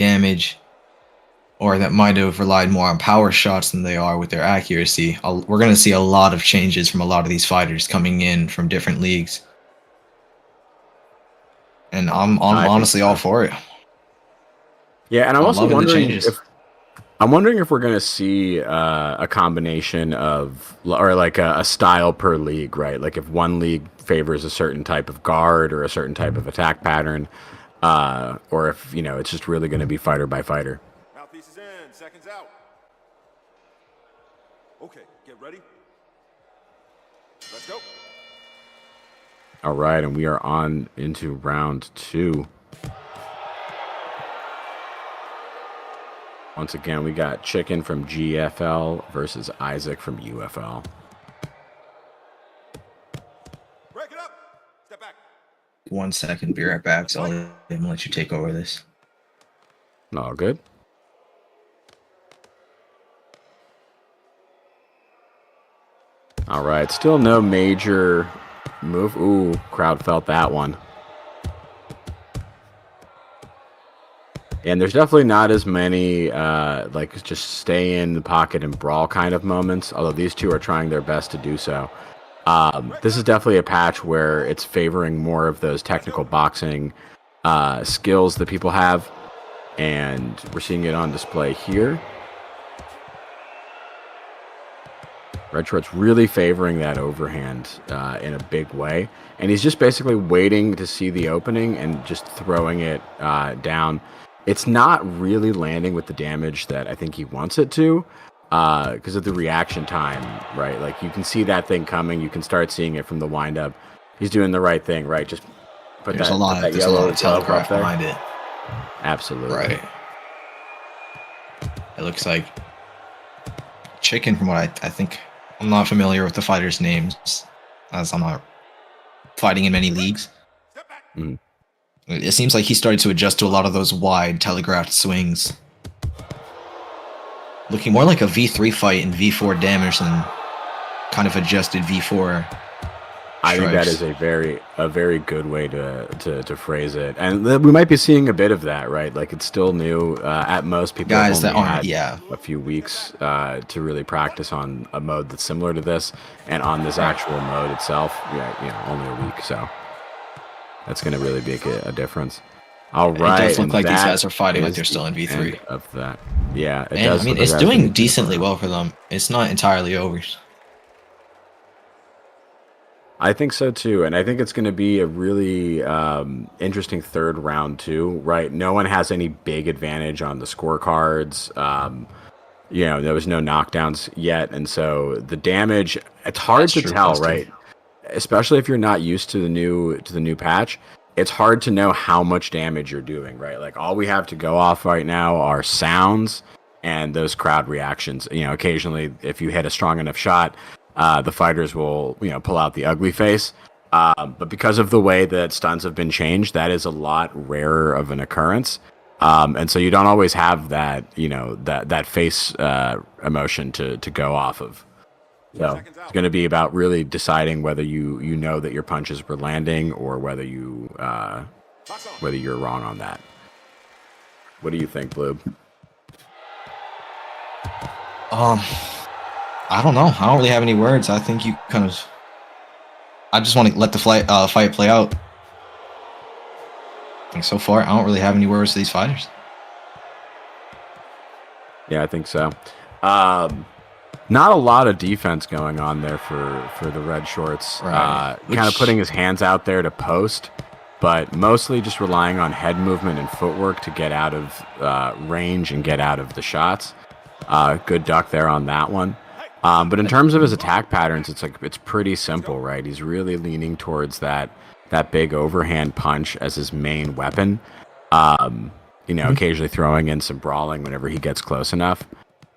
damage, or that might have relied more on power shots than they are with their accuracy. We're going to see a lot of changes from a lot of these fighters coming in from different leagues. And I'm honestly all for it. Yeah, and I'm also wondering if we're going to see a combination of, or like a style per league, right? Like if one league favors a certain type of guard or a certain type of attack pattern, or if, you know, it's just really going to be fighter by fighter. Mouthpiece is in, seconds out. Okay, get ready. Let's go. All right, and we are on into round 2. Once again, we got Chicken from GFL versus Isaac from UFL. Break it up. Step back. 1 second, be right back. So I'm gonna let you take over this. All good. All right, still no major move. Ooh, crowd felt that one. And there's definitely not as many, like, just stay in the pocket and brawl kind of moments, although these two are trying their best to do so. This is definitely a patch where it's favoring more of those technical boxing skills that people have, and we're seeing it on display here. Red Short's really favoring that overhand in a big way, and he's just basically waiting to see the opening and just throwing it down. It's not really landing with the damage that I think he wants it to because of the reaction time, right? Like, you can see that thing coming. You can start seeing it from the windup. He's doing the right thing, right? Just put there's a lot of telegraph behind it. Absolutely. Right. It looks like Chicken, from what I think. I'm not familiar with the fighters' names, as I'm not fighting in many leagues. Mm. It seems like he started to adjust to a lot of those wide telegraphed swings. Looking more like a V3 fight in V4 damage than kind of adjusted V4 I think that is a very good way to phrase it, and we might be seeing a bit of that, right? Like, it's still new. At most, people guys have that only aren't, had a few weeks to really practice on a mode that's similar to this, and on this actual mode itself, only a week. So that's going to really make a difference. All right, it does look like these guys are fighting like they're still in V3. Of that, yeah, it and, does. I mean, it's doing decently well for them. It's not entirely over. I think so too, and I think it's going to be a really interesting third round too, right? No one has any big advantage on the scorecards. There was no knockdowns yet, and so the damage, it's hard to tell, right? Especially if you're not used to the new patch, it's hard to know how much damage you're doing, right? Like, all we have to go off right now are sounds and those crowd reactions. Occasionally, if you hit a strong enough shot, the fighters will, pull out the ugly face. But because of the way that stuns have been changed, that is a lot rarer of an occurrence. And so you don't always have that, that face emotion to go off of. So it's going to be about really deciding whether you know that your punches were landing or whether you're wrong on that. What do you think, Bloob? I don't know. I don't really have any words. I think you I just want to let the fight play out. I think so far, I don't really have any words to these fighters. Yeah, I think so. Not a lot of defense going on there for the Red Shorts. Right. Kind of putting his hands out there to post, but mostly just relying on head movement and footwork to get out of range and get out of the shots. Good duck there on that one. But in terms of his attack patterns, it's pretty simple, right? He's really leaning towards that big overhand punch as his main weapon. Occasionally throwing in some brawling whenever he gets close enough.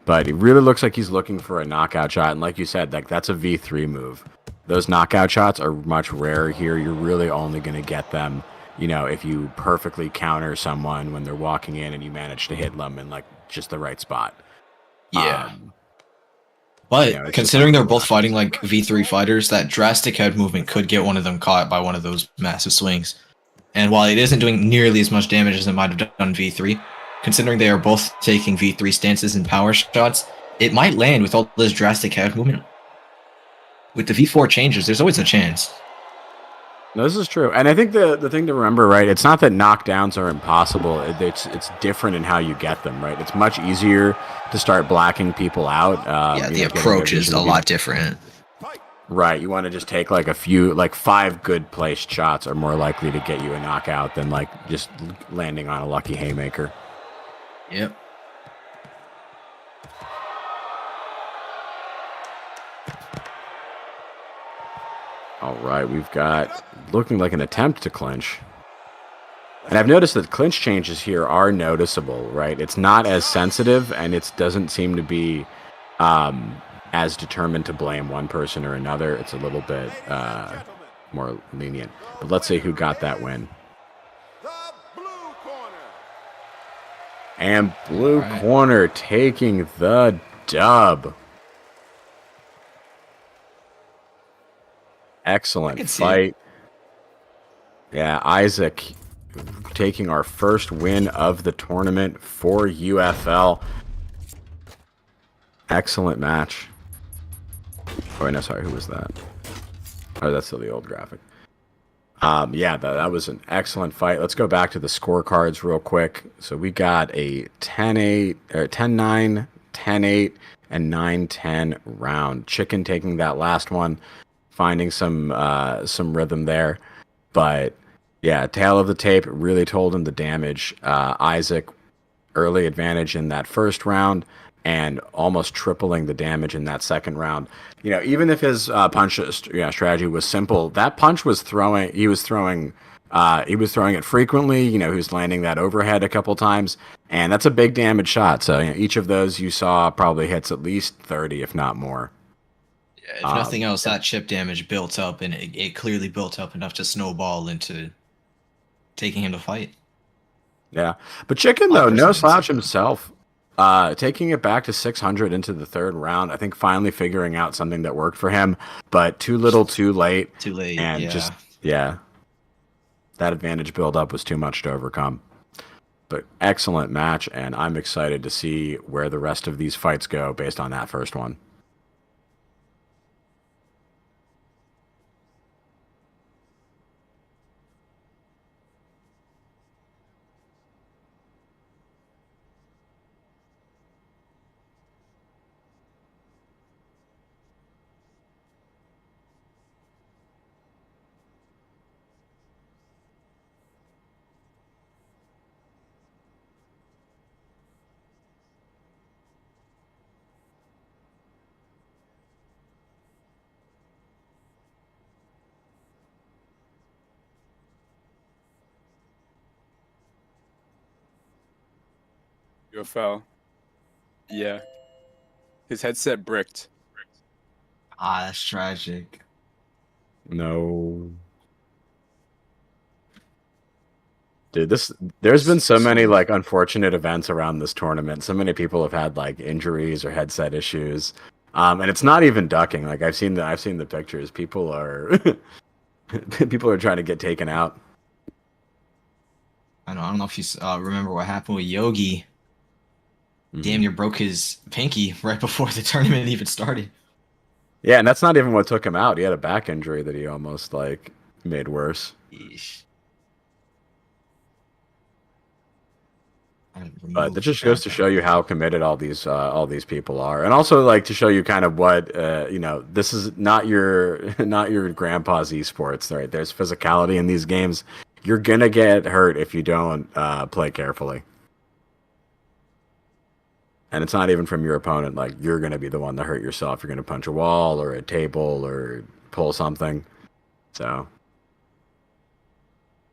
But it really looks like he's looking for a knockout shot, and like you said, that's a V3 move. Those knockout shots are much rarer here. You're really only going to get them, if you perfectly counter someone when they're walking in and you manage to hit them in just the right spot. Yeah. But considering they're both fighting like V3 fighters, that drastic head movement could get one of them caught by one of those massive swings. And while it isn't doing nearly as much damage as it might have done in V3, considering they are both taking V3 stances and power shots, it might land with all this drastic head movement. With the V4 changes, there's always a chance. No, this is true, and I think the thing to remember, right? It's not that knockdowns are impossible. It's different in how you get them, right? It's much easier to start blacking people out. Yeah, the approach is a lot different. Right, you want to just take like a few, like 5 good placed shots are more likely to get you a knockout than like just landing on a lucky haymaker. Yep. All right, we've got looking like an attempt to clinch. And I've noticed that clinch changes here are noticeable, right? It's not as sensitive, and it doesn't seem to be as determined to blame one person or another. It's a little bit more lenient. But let's see who got that win. The blue corner. And blue corner taking the dub. Excellent fight. Yeah, Isaac taking our first win of the tournament for UFL. Excellent match. Oh, no, sorry, who was that? Oh, that's still the old graphic. Yeah, that was an excellent fight. Let's go back to the scorecards real quick. So we got a 10-8, or 10-9, 10-8, and 9-10 round. Chicken taking that last one, finding some rhythm there. But yeah, tail of the tape really told him the damage. Isaac, early advantage in that first round, and almost tripling the damage in that second round. You know, even if his punch strategy was simple, that punch was throwing. He was throwing it frequently. You know, he was landing that overhead a couple times, and that's a big damage shot. So each of those you saw probably hits at least 30, if not more. Yeah, if nothing else, that chip damage built up, and it clearly built up enough to snowball into taking him to fight. Yeah, but Chicken though, no slouch himself. Taking it back to 600 into the third round, I think finally figuring out something that worked for him, but too little, too late. Too late, and that advantage build up was too much to overcome. But excellent match, and I'm excited to see where the rest of these fights go based on that first one. UFL. Yeah. His headset bricked. Ah, that's tragic. No. Dude, there's been so many like unfortunate events around this tournament. So many people have had like injuries or headset issues. And it's not even ducking. Like I've seen the pictures. People are trying to get taken out. I don't know if you remember what happened with Yogi. Damn near broke his pinky right before the tournament even started. Yeah, and that's not even what took him out. He had a back injury that he almost like made worse. Yeesh. But that just goes to show you how committed all these people are, and also like to show you kind of what this is not your grandpa's esports, right? There's physicality in these games. You're gonna get hurt if you don't play carefully, and it's not even from your opponent. Like you're gonna be the one to hurt yourself. You're gonna punch a wall or a table or pull something. So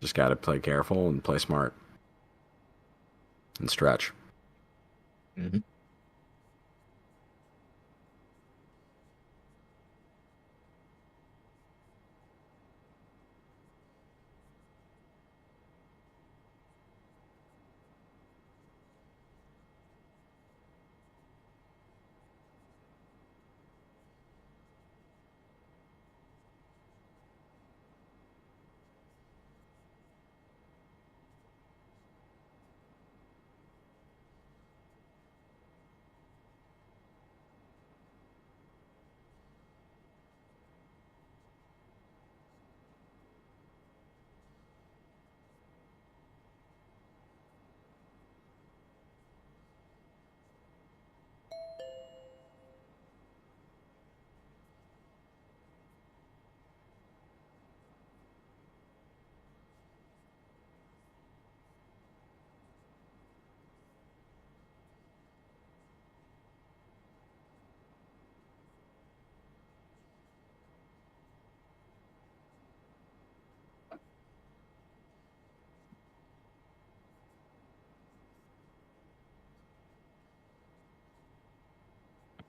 just gotta play careful and play smart. And stretch. Mm-hmm.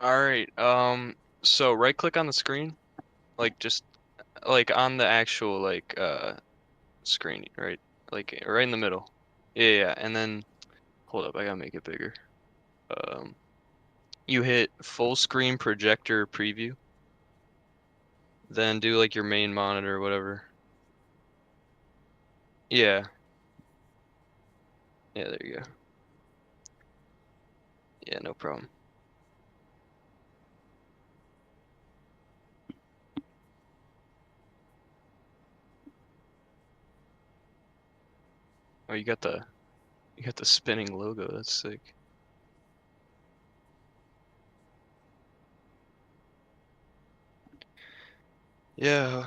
All right. So right click on the screen, like just like on the actual like screen, right? Like right in the middle. Yeah, and then hold up, I gotta make it bigger. You hit full screen projector preview. Then do like your main monitor or whatever. Yeah. Yeah, there you go. Yeah, no problem. Oh, you got the spinning logo. That's sick. Yeah,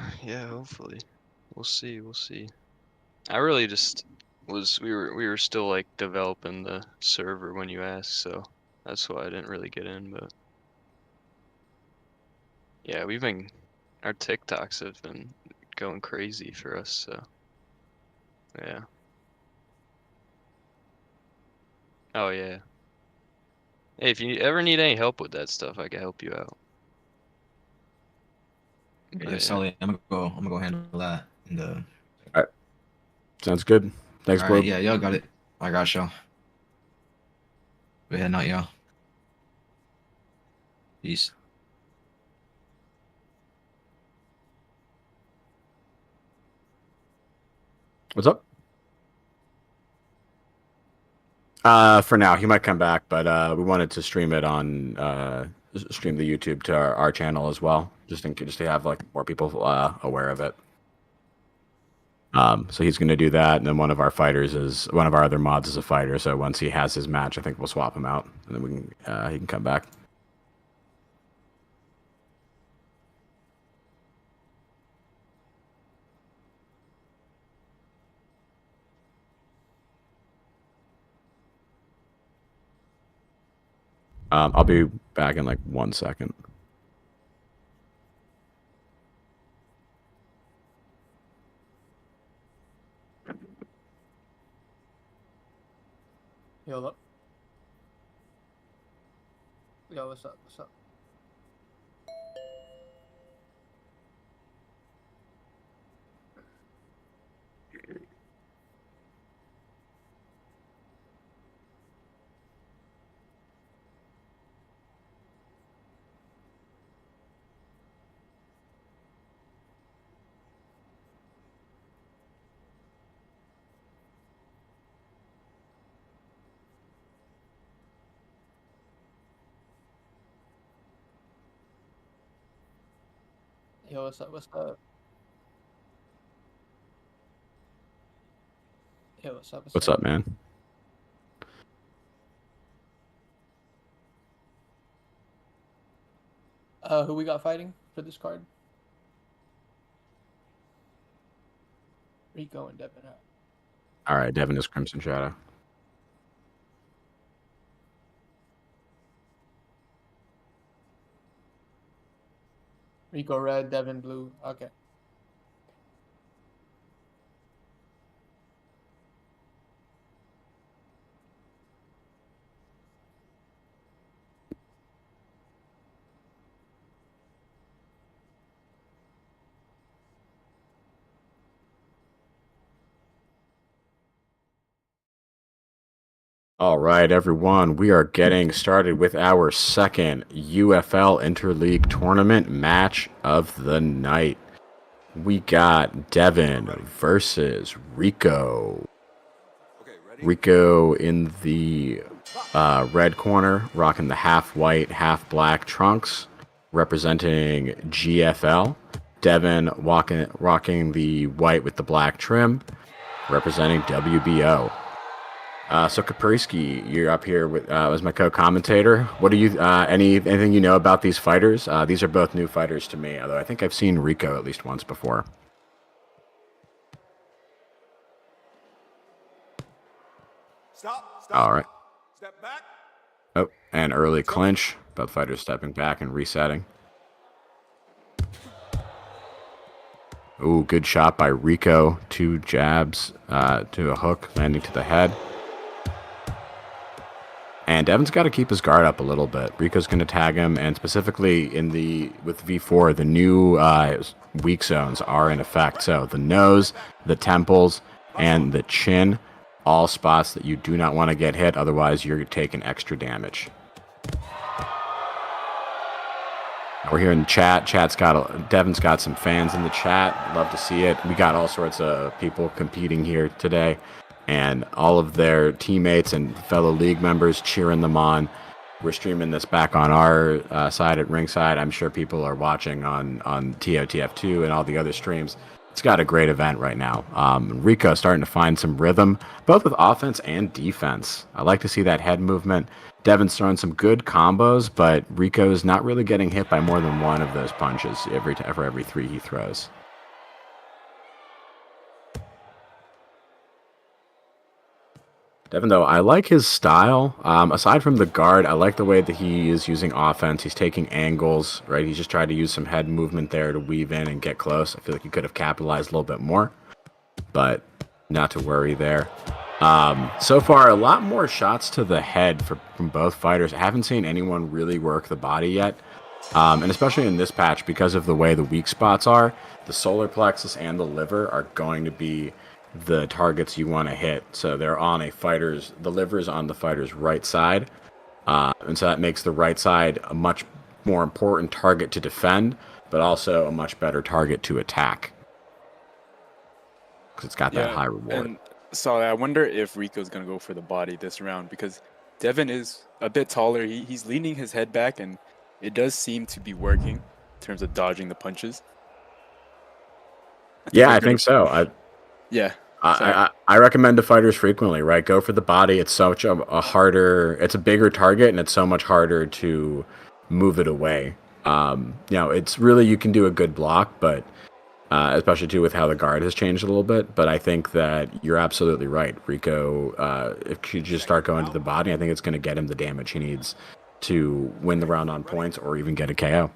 hopefully. We'll see, we'll see. I really just we were still like developing the server when you asked, so that's why I didn't really get in, but yeah, our TikToks have been going crazy for us, so yeah. Oh yeah. Hey, if you ever need any help with that stuff, I can help you out. Yeah, Sully, I'm gonna go handle that. All right. Sounds good. Thanks, All right, Blue. yeah, y'all got it. I got y'all. Go ahead, not y'all. Peace. What's up? For now, he might come back, but we wanted to stream it on stream the YouTube to our channel as well, just to have like more people aware of it. So he's going to do that, and then one of our other mods is a fighter. So once he has his match, I think we'll swap him out, and then he can come back. I'll be back in like 1 second. Yo, look. Yo, what's up? What's up? Yo, what's up? What's up? Yo, what's up? What's up, man? Who we got fighting for this card? Rico and Devin. All right, Devin is Crimson Shadow. Rico red, Devin blue. Okay. All right, everyone, we are getting started with our second UFL Interleague Tournament match of the night. We got Devin versus Rico. Rico in the red corner, rocking the half white, half black trunks, representing GFL. Devin rocking the white with the black trim, representing WBO. So Kaprisky, you're up here with as my co-commentator. What do you anything you know about these fighters? These are both new fighters to me, although I think I've seen Rico at least once before. Stop. All right. Step back. Oh, and early clinch. Both fighters stepping back and resetting. Ooh, good shot by Rico. 2 jabs to a hook, landing to the head. And Devin's got to keep his guard up a little bit. Rico's going to tag him, and specifically with V4, the new weak zones are in effect. So the nose, the temples, and the chin, all spots that you do not want to get hit, otherwise you're taking extra damage. We're here in chat. Devin's got some fans in the chat. Love to see it. We got all sorts of people competing here today, and all of their teammates and fellow league members cheering them on. We're streaming this back on our side at Ringside. I'm sure people are watching on TOTF2 and all the other streams. It's got a great event right now. Rico starting to find some rhythm, both with offense and defense. I like to see that head movement. Devin's throwing some good combos, but Rico's not really getting hit by more than one of those punches for every 3 he throws. Devin, though, I like his style. Aside from the guard, I like the way that he is using offense. He's taking angles, right? He's just trying to use some head movement there to weave in and get close. I feel like he could have capitalized a little bit more, but not to worry there. So far, a lot more shots to the head from both fighters. I haven't seen anyone really work the body yet. And especially in this patch, because of the way the weak spots are, the solar plexus and the liver are going to be the targets you want to hit. So they're on the liver's on the fighter's right side. And so that makes the right side a much more important target to defend, but also a much better target to attack. Because it's got that high reward. And so I wonder if Rico's going to go for the body this round, because Devin is a bit taller. He's leaning his head back, and it does seem to be working in terms of dodging the punches. I think so. I recommend to fighters frequently, right? Go for the body. It's such it's a bigger target, and it's so much harder to move it away. It's really, you can do a good block, but especially too with how the guard has changed a little bit. But I think that you're absolutely right. Rico, if you just start going to the body, I think it's going to get him the damage he needs to win the round on points or even get a KO.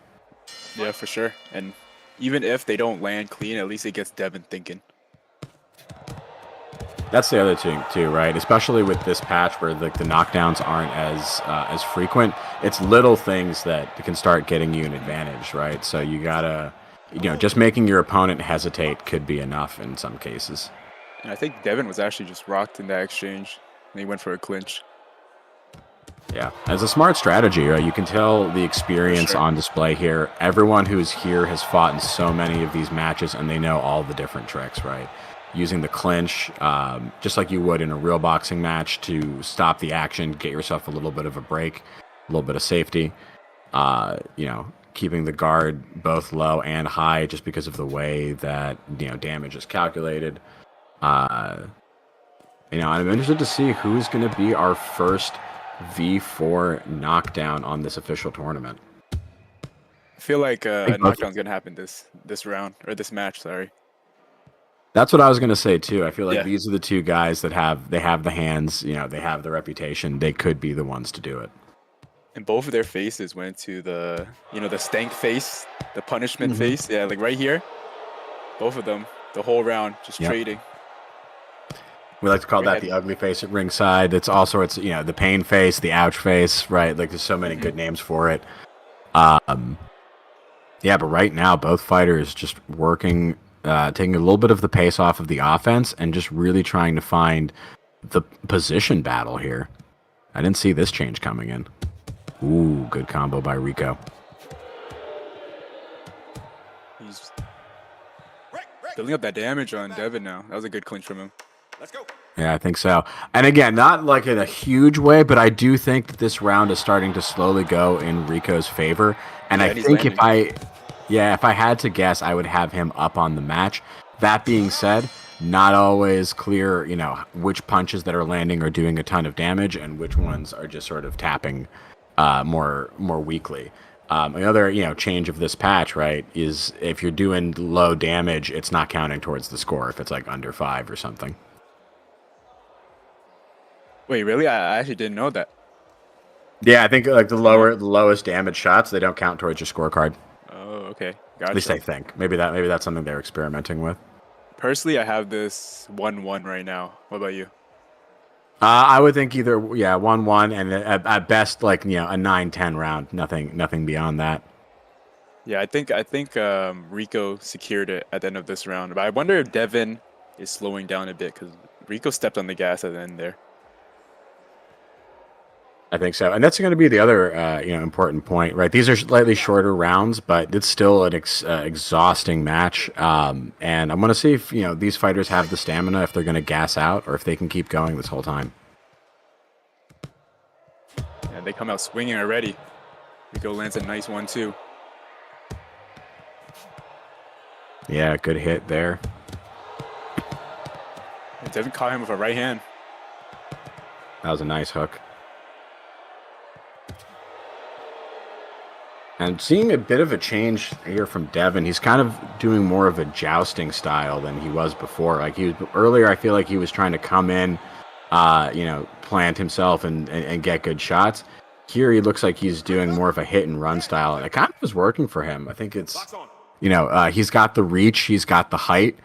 Yeah, for sure. And even if they don't land clean, at least it gets Devin thinking. That's the other thing too, right? Especially with this patch where the knockdowns aren't as frequent. It's little things that can start getting you an advantage, right? So you gotta, just making your opponent hesitate could be enough in some cases. And I think Devin was actually just rocked in that exchange, and he went for a clinch. Yeah, it's a smart strategy, right? You can tell the experience on display here. Everyone who's here has fought in so many of these matches, and they know all the different tricks, right? Using the clinch, just like you would in a real boxing match, to stop the action, get yourself a little bit of a break, a little bit of safety. Keeping the guard both low and high, just because of the way that damage is calculated. I'm interested to see who's going to be our first V4 knockdown on this official tournament. I feel like a knockdown's going to happen this round, or this match, sorry. That's what I was going to say too. I feel like these are the two guys that have the hands, they have the reputation. They could be the ones to do it. And both of their faces went to the stank face, the punishment face. Yeah, like right here. Both of them, the whole round, just trading. We like to call that the ugly face at ringside. It's all sorts, the pain face, the ouch face, right? Like there's so many good names for it. But right now, both fighters just working, taking a little bit of the pace off of the offense and just really trying to find the position battle here. I didn't see this change coming in. Ooh, good combo by Rico. He's building up that damage on Devin now. That was a good clinch from him. Let's go. Yeah, I think so. And again, not like in a huge way, but I do think that this round is starting to slowly go in Rico's favor. And I think if I had to guess, I would have him up on the match. That being said, not always clear, which punches that are landing are doing a ton of damage and which ones are just sort of tapping more weakly. Another change of this patch, right, is if you're doing low damage, it's not counting towards the score if it's like under 5 or something. Wait, really? I actually didn't know that. Yeah, I think like the lowest damage shots, they don't count towards your scorecard. Oh, okay. Gotcha. At least I think. Maybe that's something they're experimenting with. Personally, I have this 1-1 right now. What about you? I would think either 1-1 and at best like a 9-10 round. Nothing beyond that. Yeah, I think Rico secured it at the end of this round. But I wonder if Devin is slowing down a bit because Rico stepped on the gas at the end there. I think so, and that's going to be the other important point, right? These are slightly shorter rounds, but it's still an exhausting match. And I'm going to see if these fighters have the stamina, if they're going to gas out, or if they can keep going this whole time. And they come out swinging already. Rico lands a nice one too. Yeah, good hit there. And Devin caught him with a right hand. That was a nice hook. And seeing a bit of a change here from Devin, he's kind of doing more of a jousting style than he was before. Like earlier, I feel like he was trying to come in, plant himself and get good shots. Here, he looks like he's doing more of a hit and run style, and it kind of was working for him. I think it's, he's got the reach, he's got the height.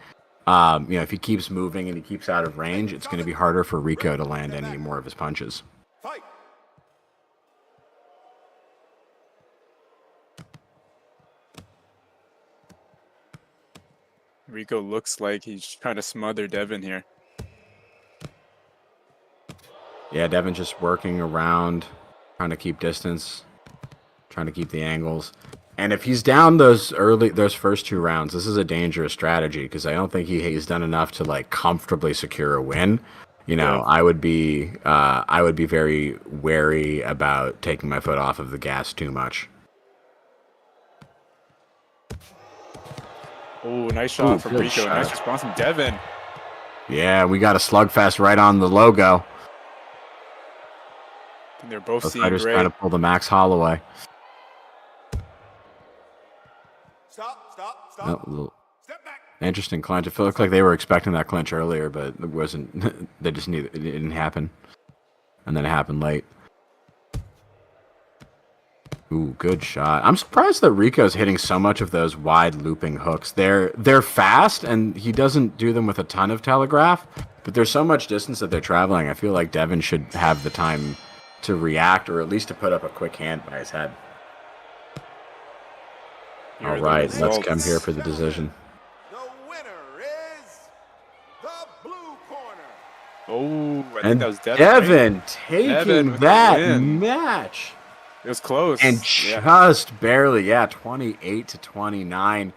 If he keeps moving and he keeps out of range, it's going to be harder for Rico to land any more of his punches. Fight. Rico looks like he's trying to smother Devin here. Yeah, Devin's just working around, trying to keep distance, trying to keep the angles. And if he's down those first 2 rounds, this is a dangerous strategy because I don't think he's done enough to like comfortably secure a win. Yeah. I would be very wary about taking my foot off of the gas too much. Oh, nice shot Ooh, from good Rico. shot. Nice response from Devin. Yeah, we got a slugfest right on the logo. And they're both Those seeing fighters gray. trying to pull the Max Holloway. Stop. Oh, a little Step back. interesting clinch. It looked like they were expecting that clinch earlier, but it wasn't. They just it didn't happen, and then it happened late. Ooh, good shot. I'm surprised that Rico's hitting so much of those wide looping hooks. They're fast, and he doesn't do them with a ton of telegraph, but there's so much distance that they're traveling. I feel like Devin should have the time to react, or at least to put up a quick hand by his head. Here All are the right, let's results. come here for the decision. The winner is the blue corner. Oh, I think And that was Devin. right? Devin taking Devin with the that win. match. It was close. And Yeah. just barely, 28-29.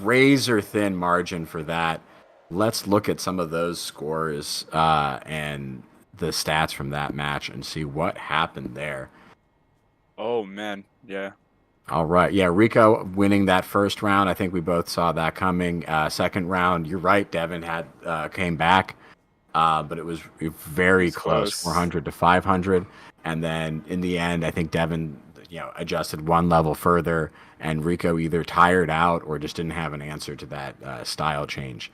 Razor thin margin for that. Let's look at some of those scores and the stats from that match and see what happened there. Oh, man. Yeah. All right. Yeah, Rico winning that first round. I think we both saw that coming. Second round, you're right, Devin came back. But it was very close, 400 to 500. And then in the end, I think Devin, adjusted one level further, and Rico either tired out or just didn't have an answer to that style change.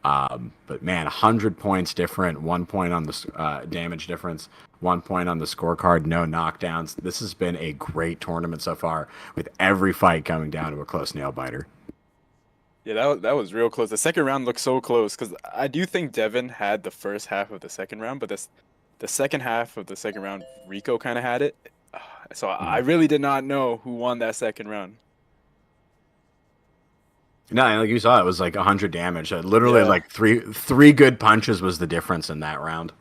But man, 100 points different, 1 point on the damage difference, 1 point on the scorecard, no knockdowns. This has been a great tournament so far, with every fight coming down to a close nail biter. Yeah, that was real close. The second round looked so close because I do think Devin had the first half of the second round, but the second half of the second round, Rico kind of had it. So I really did not know who won that second round. No, like you saw, it was like 100 damage. Literally, Yeah. like three good punches was the difference in that round.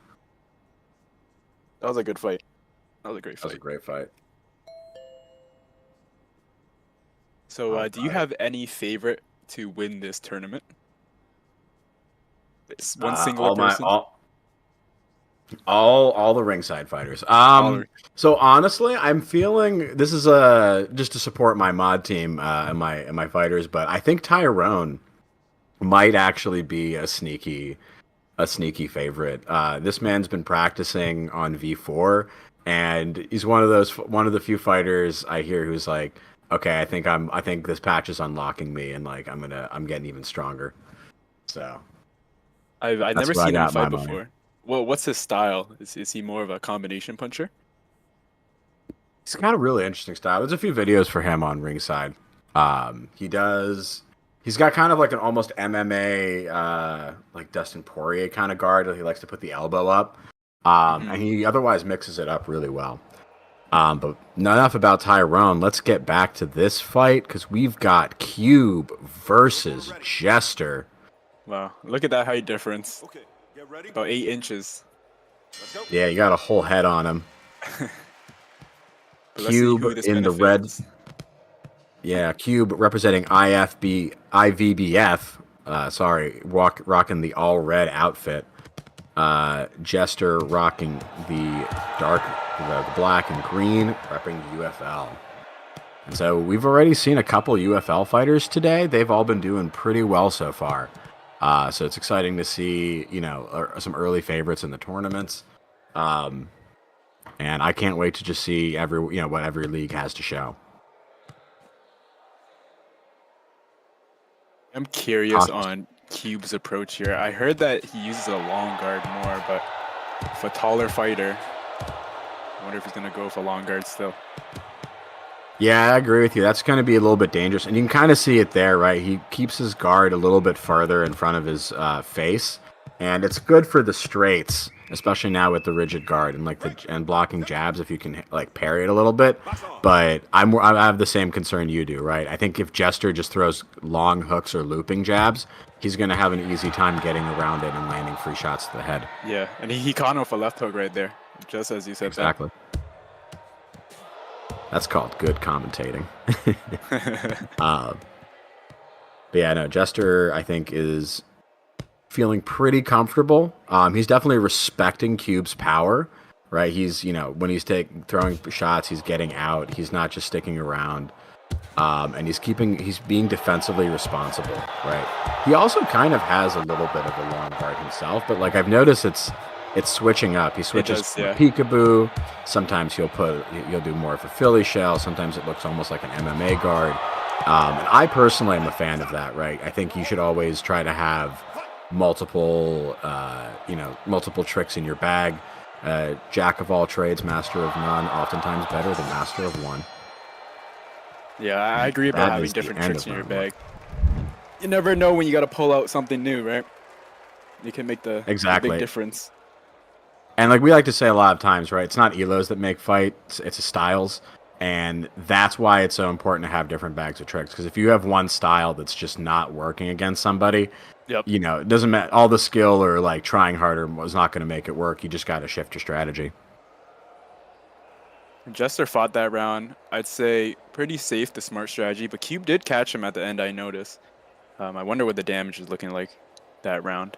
That was a good fight. That was a great That was a fight. great fight. So do you have any favorite to win this tournament? It's one singular person. All the ringside fighters. So honestly, I'm feeling this is just to support my mod team and my fighters, but I think Tyrone might actually be a sneaky favorite. This man's been practicing on V4, and he's one of the few fighters I hear who's like, okay, I think this patch is unlocking me, and like I'm getting even stronger. So I've That's never where I seen him got my fight money. before. Well, what's his style? Is he more of a combination puncher? he's got a really interesting style. There's a few videos for him on ringside. He's got kind of like an almost MMA like Dustin Poirier kind of guard. He likes to put the elbow up. And he otherwise mixes it up really well. But not enough about Tyrone. Let's get back to this fight because we've got Cube versus Jester. Wow, look at that height difference. Okay, get ready. About 8 inches. Let's go. Yeah, you got a whole head on him. But let's see who Cube this in the red. benefits. Yeah, Cube representing IVBF. Rocking the all red outfit. Jester rocking the black and green, repping UFL. And so we've already seen a couple UFL fighters today. They've all been doing pretty well so far. So it's exciting to see, some early favorites in the tournaments. And I can't wait to just see what every league has to show. I'm curious on Cube's approach here. I heard that he uses a long guard more, but for a taller fighter, I wonder if he's going to go with a long guard still. Yeah, I agree with you. That's going to be a little bit dangerous. And you can kind of see it there, right? He keeps his guard a little bit farther in front of his face. And it's good for the straights, especially now with the rigid guard and blocking jabs if you can parry it a little bit. But I have the same concern you do, right? I think if Jester just throws long hooks or looping jabs, he's going to have an easy time getting around it and landing free shots to the head. Yeah, and he caught him with a left hook right there, just as you said. Exactly. That's called good commentating. But yeah, no, Jester, I think, is feeling pretty comfortable. He's definitely respecting Cube's power, right? He's, when he's throwing shots, he's getting out. He's not just sticking around. And he's being defensively responsible, right? He also kind of has a little bit of a long guard himself, but I've noticed it's switching up. He switches to peekaboo. Sometimes he'll do more of a Philly shell. Sometimes it looks almost like an MMA guard. And I personally am a fan of that, right? I think you should always try to have multiple tricks in your bag. Jack of all trades, master of none, oftentimes better than master of one. Yeah, I agree about having different tricks in your bag. You never know when you got to pull out something new, right? You can make the big difference. And we like to say a lot of times, right? It's not elos that make fights, it's styles. And that's why it's so important to have different bags of tricks. Because if you have one style that's just not working against somebody, it doesn't matter. All the skill or trying harder was not going to make it work. You just got to shift your strategy. Jester fought that round. I'd say pretty safe, the smart strategy. But Cube did catch him at the end, I noticed. I wonder what the damage is looking like that round.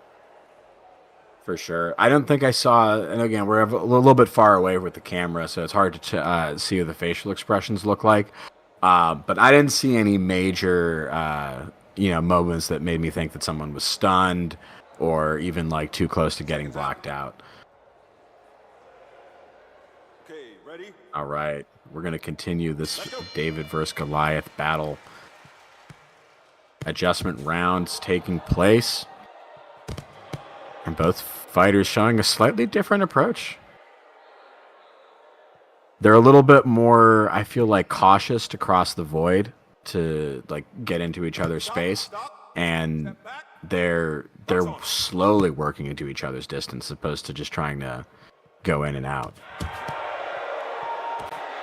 For sure. I don't think I saw, and again, we're a little bit far away with the camera, so it's hard to see what the facial expressions look like. But I didn't see any major, moments that made me think that someone was stunned or even too close to getting blacked out. Okay, ready? All right. We're going to continue this David versus Goliath battle. Adjustment rounds taking place. And both fighters showing a slightly different approach. They're a little bit more, I feel cautious to cross the void, to get into each other's space. And they're slowly working into each other's distance as opposed to just trying to go in and out.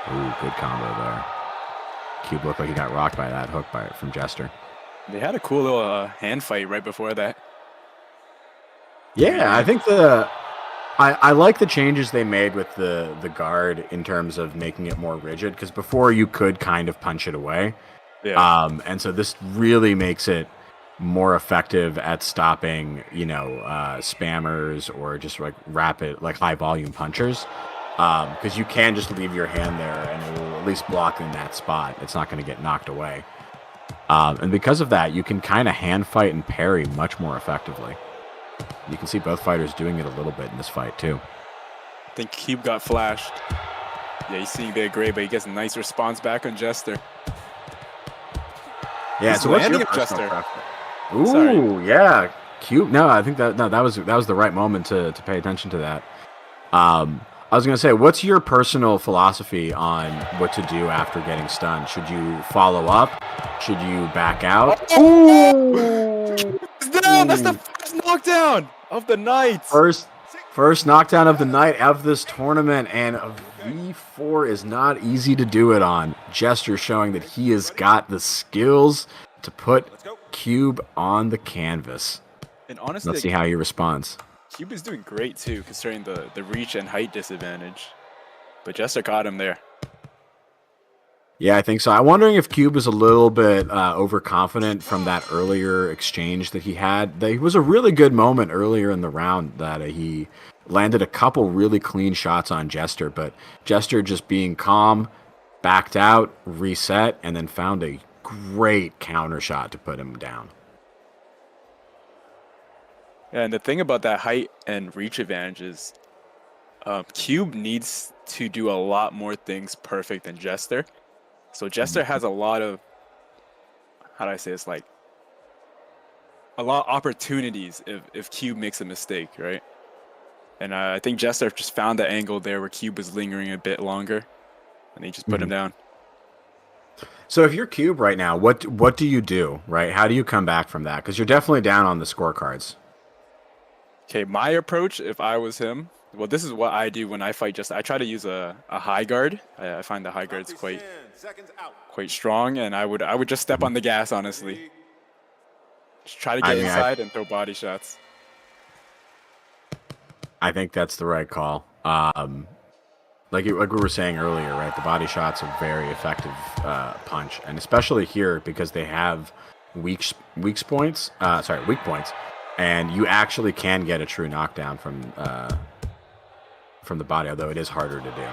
Ooh, good combo there. Cube looked like he got rocked by that hook from Jester. They had a cool little hand fight right before that. Yeah, I think I like the changes they made with the guard in terms of making it more rigid, because before you could kind of punch it away. Yeah. And so this really makes it more effective at stopping, spammers or just rapid, high volume punchers. Because you can just leave your hand there and it will at least block in that spot. It's not going to get knocked away. And because of that, you can kind of hand fight and parry much more effectively. You can see both fighters doing it a little bit in this fight, too. I think Cube got flashed. Yeah, he's seeing a bit of gray, but he gets a nice response back on Jester. Yeah, he's so what's your Jester? Ooh, sorry. Yeah. Cube. No, I think that was the right moment to pay attention to that. I was going to say, what's your personal philosophy on what to do after getting stunned? Should you follow up? Should you back out? Ooh! It's down! That's the first knockdown of the night! First knockdown of the night of this tournament, and a V4 is not easy to do it on. Jester showing that he has got the skills to put Cube on the canvas. And honestly, Let's see how he responds. Cube is doing great too, considering the reach and height disadvantage. But Jester caught him there. Yeah, I think so. I'm wondering if Cube was a little bit overconfident from that earlier exchange that he had. It was a really good moment earlier in the round that he landed a couple really clean shots on Jester, but Jester just being calm, backed out, reset, and then found a great counter shot to put him down. Yeah, and the thing about that height and reach advantage is Cube needs to do a lot more things perfect than Jester. So Jester has a lot of, how do I say this, like, a lot of opportunities if Cube makes a mistake, right? And I think Jester just found the angle there where Cube was lingering a bit longer, and he just put him down. So if you're Cube right now, what do you do, right? How do you come back from that? Because you're definitely down on the scorecards. Okay, my approach, if I was him, well, this is what I do when I fight Jester. I try to use a high guard. I find the high guard's quite strong, and I would just step on the gas, honestly. Just try to get inside and throw body shots. I think that's the right call. Like we were saying earlier, right? The body shot's a very effective punch, and especially here because they have weak points, and you actually can get a true knockdown from the body, although it is harder to do.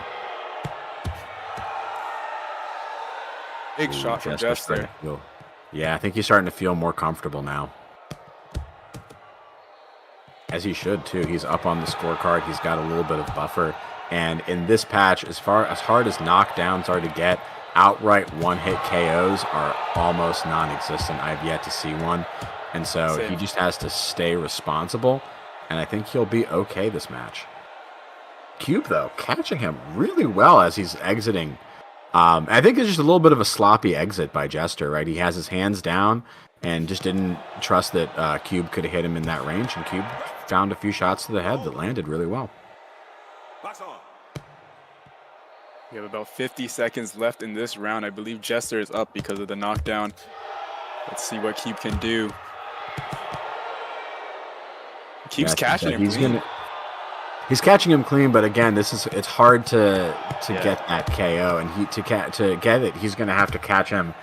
Big shot from Jester. Yeah, I think he's starting to feel more comfortable now. As he should, too. He's up on the scorecard. He's got a little bit of buffer. And in this patch, as hard as knockdowns are to get, outright one-hit KOs are almost non-existent. I've yet to see one. And so he just has to stay responsible. And I think he'll be okay this match. Cube, though, catching him really well as he's exiting. I think it's just a little bit of a sloppy exit by Jester, right? He has his hands down and just didn't trust that Cube could hit him in that range. And Cube found a few shots to the head that landed really well. We have about 50 seconds left in this round. I believe Jester is up because of the knockdown. Let's see what Cube can do. Keeps catching him clean. He's catching him clean, but again, it's hard to get that KO, and to get it, he's going to have to catch him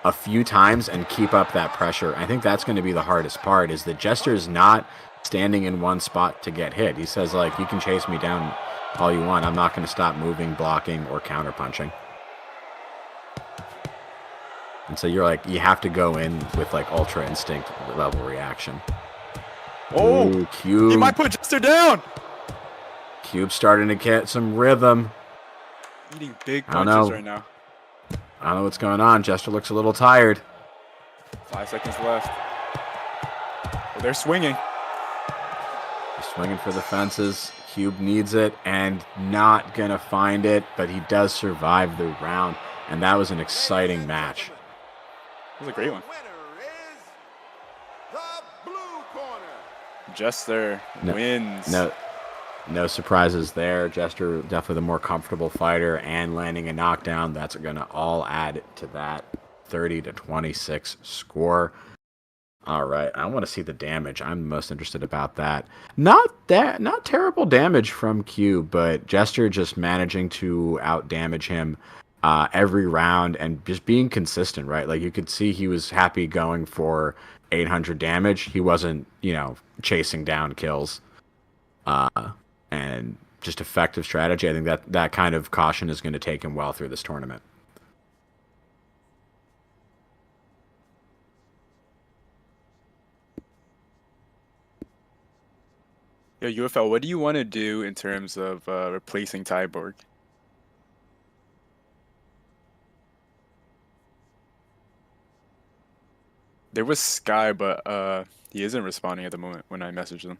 a few times and keep up that pressure. I think that's going to be the hardest part, is that Jester is not standing in one spot to get hit. He says, like, you can chase me down all you want. I'm not going to stop moving, blocking, or counterpunching. And so you have to go in with like ultra instinct level reaction. Oh, Cube! He might put Jester down. Cube starting to get some rhythm. Eating big punches right now. I don't know what's going on. Jester looks a little tired. 5 seconds left. Well, they're swinging. They're swinging for the fences. Cube needs it and not going to find it, but he does survive the round, and that was an exciting match. It was a great one. Jester wins. No surprises there. Jester definitely the more comfortable fighter, and landing a knockdown. That's going to all add to that 30-26 score. All right, I want to see the damage. I'm most interested about that. Not terrible damage from Cube, but Jester just managing to out damage him every round and just being consistent, right? Like you could see he was happy going for 800 damage. He wasn't, chasing down kills. And just effective strategy. I think that kind of caution is going to take him well through this tournament. Yo, UFL, what do you want to do in terms of replacing Tyborg? There was Sky, but he isn't responding at the moment when I message him.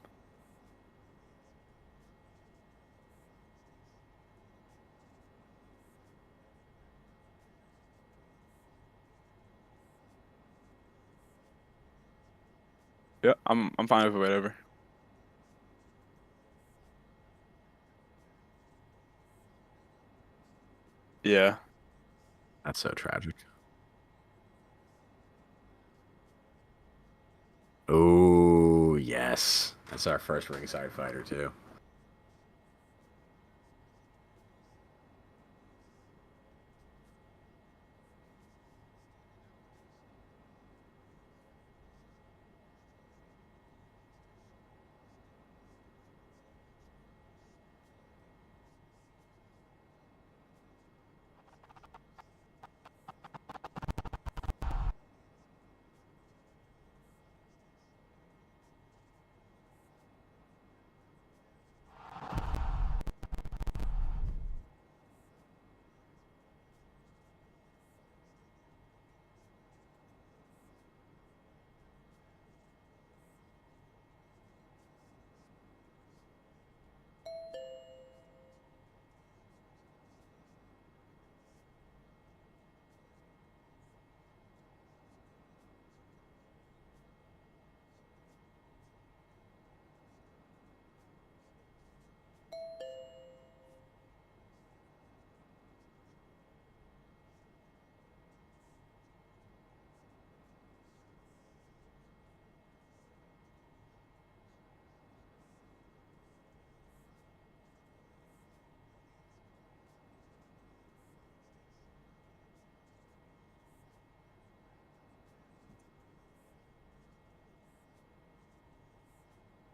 Yeah, I'm fine with whatever. Yeah. That's so tragic. Oh, yes. That's our first ringside fighter, too.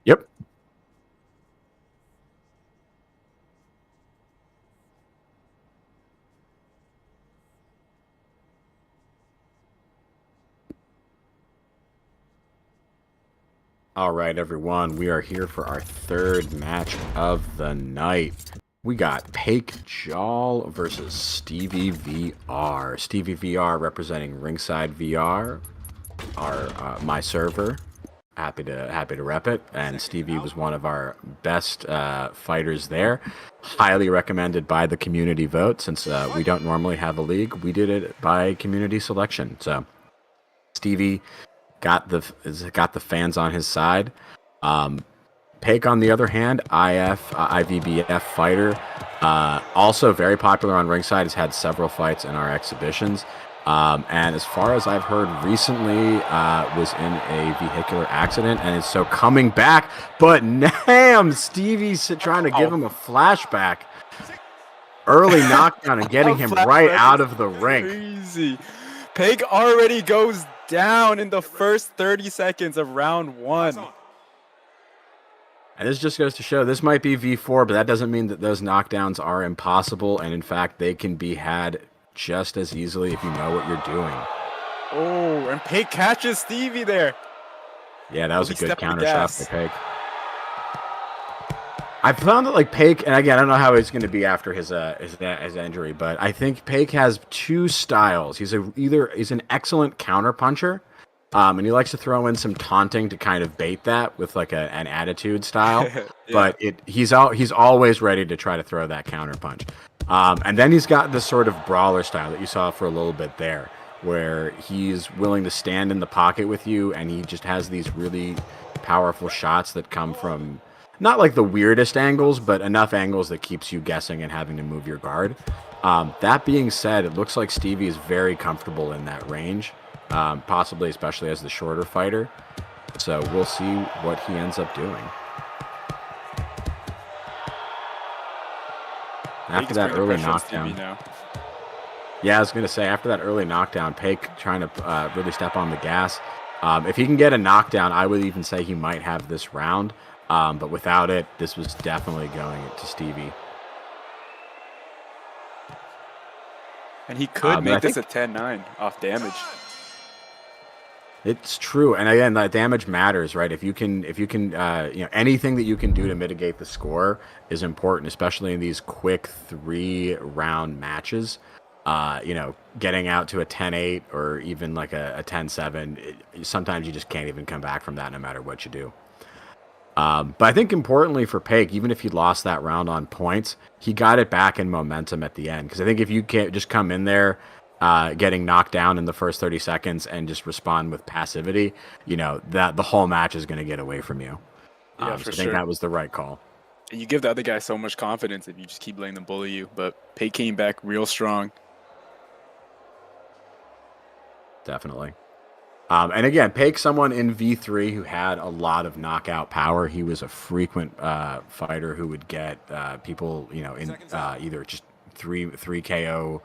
Yep. All right, everyone. We are here for our third match of the night. We got Pake Jal versus Stevie VR. Stevie VR representing Ringside VR, my server. Happy to rep it. And Stevie was one of our best fighters there. Highly recommended by the community vote. Since we don't normally have a league, we did it by community selection. So Stevie got the fans on his side. Pake, on the other hand, IVBF fighter, also very popular on Ringside, has had several fights in our exhibitions. And as far as I've heard, recently was in a vehicular accident and is so coming back. But damn, Stevie's trying to give him a flashback. Early knockdown and getting him right out of the ring. Crazy. Pake already goes down in the first 30 seconds of round 1. And this just goes to show this might be V4, but that doesn't mean that those knockdowns are impossible. And in fact, they can be had just as easily if you know what you're doing. Oh, and Pake catches Stevie there. Yeah, that was a good counter shot by Pake. I found that like Pake, and again, I don't know how he's going to be after his injury, but I think Pake has two styles. He's an excellent counter puncher, and he likes to throw in some taunting to kind of bait that with like an attitude style. Yeah. But he's always ready to try to throw that counter punch. And then he's got this sort of brawler style that you saw for a little bit there, where he's willing to stand in the pocket with you, and he just has these really powerful shots that come from not like the weirdest angles, but enough angles that keeps you guessing and having to move your guard. That being said, it looks like Stevie is very comfortable in that range, possibly especially as the shorter fighter. So we'll see what he ends up doing. After that early knockdown. Yeah, I was going to say, after that early knockdown, Pake trying to really step on the gas. If he can get a knockdown, I would even say he might have this round. But without it, this was definitely going to Stevie. And he could make this a 10-9 off damage. It's true, and again, that damage matters, right? If you can, anything that you can do to mitigate the score is important, especially in these quick 3-round matches. Getting out to a 10-8 or even like a 10-7, sometimes you just can't even come back from that, no matter what you do. But I think importantly for Pake, even if he lost that round on points, he got it back in momentum at the end. Because I think if you can't just come in there getting knocked down in the first 30 seconds and just respond with passivity, that the whole match is going to get away from you. Yeah, I think that was the right call. you give the other guy so much confidence if you just keep letting them bully you. But Pate came back real strong. Definitely. And again, Paik, someone in V3 who had a lot of knockout power. He was a frequent fighter who would get people, you know, in either just three KO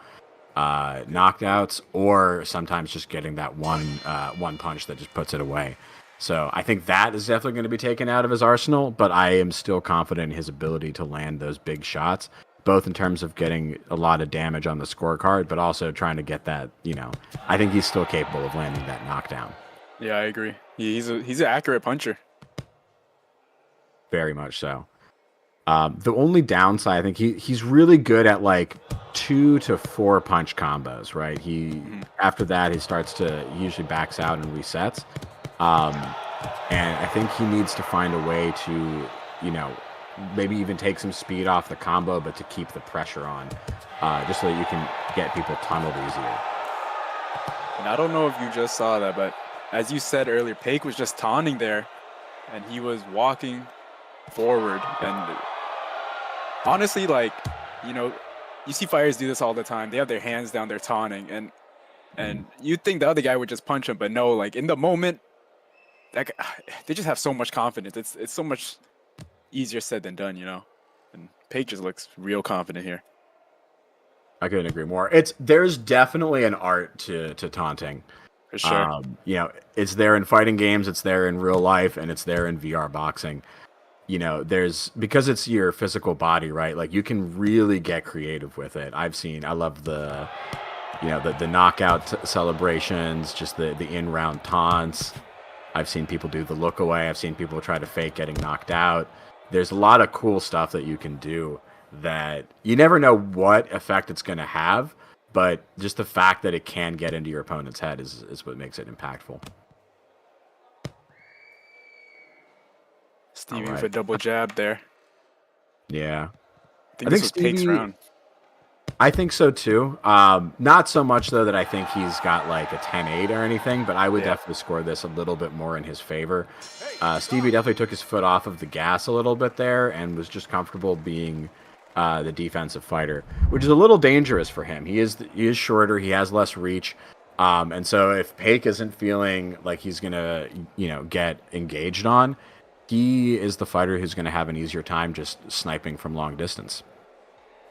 knockouts, or sometimes just getting that one punch that just puts it away. So I think that is definitely going to be taken out of his arsenal, but I am still confident in his ability to land those big shots, both in terms of getting a lot of damage on the scorecard, but also trying to get that, you know, I think he's still capable of landing that knockdown. Yeah, I agree. He's an accurate puncher. Very much so. The only downside, I think he's really good at like 2 to 4 punch combos, right? After that, he usually backs out and resets. And I think he needs to find a way to, you know, maybe even take some speed off the combo, but to keep the pressure on, just so that you can get people tunneled easier. And I don't know if you just saw that, but as you said earlier, Paik was just taunting there, and he was walking forward. And honestly, like, you know, you see fighters do this all the time. They have their hands down, they're taunting, and you'd think the other guy would just punch him, but no, like in the moment, like they just have so much confidence. It's so much easier said than done, you know. And Paik just looks real confident here. I couldn't agree more. There's definitely an art to taunting. For sure. You know, it's there in fighting games, it's there in real life, and it's there in VR boxing. You know, because it's your physical body, right? Like you can really get creative with it. I love the knockout celebrations, just the in-round taunts. I've seen people do the look away. I've seen people try to fake getting knocked out. There's a lot of cool stuff that you can do that you never know what effect it's going to have, but just the fact that it can get into your opponent's head is what makes it impactful. Stevie with a double jab there. Yeah. I think this was Paik's Stevie, round. I think so too. Not so much though that I think he's got like a 10-8 or anything, but I would definitely score this a little bit more in his favor. Stevie definitely took his foot off of the gas a little bit there and was just comfortable being the defensive fighter, which is a little dangerous for him. He is shorter, he has less reach, and so if Paik isn't feeling like he's gonna, you know, get engaged on, he is the fighter who's gonna have an easier time just sniping from long distance.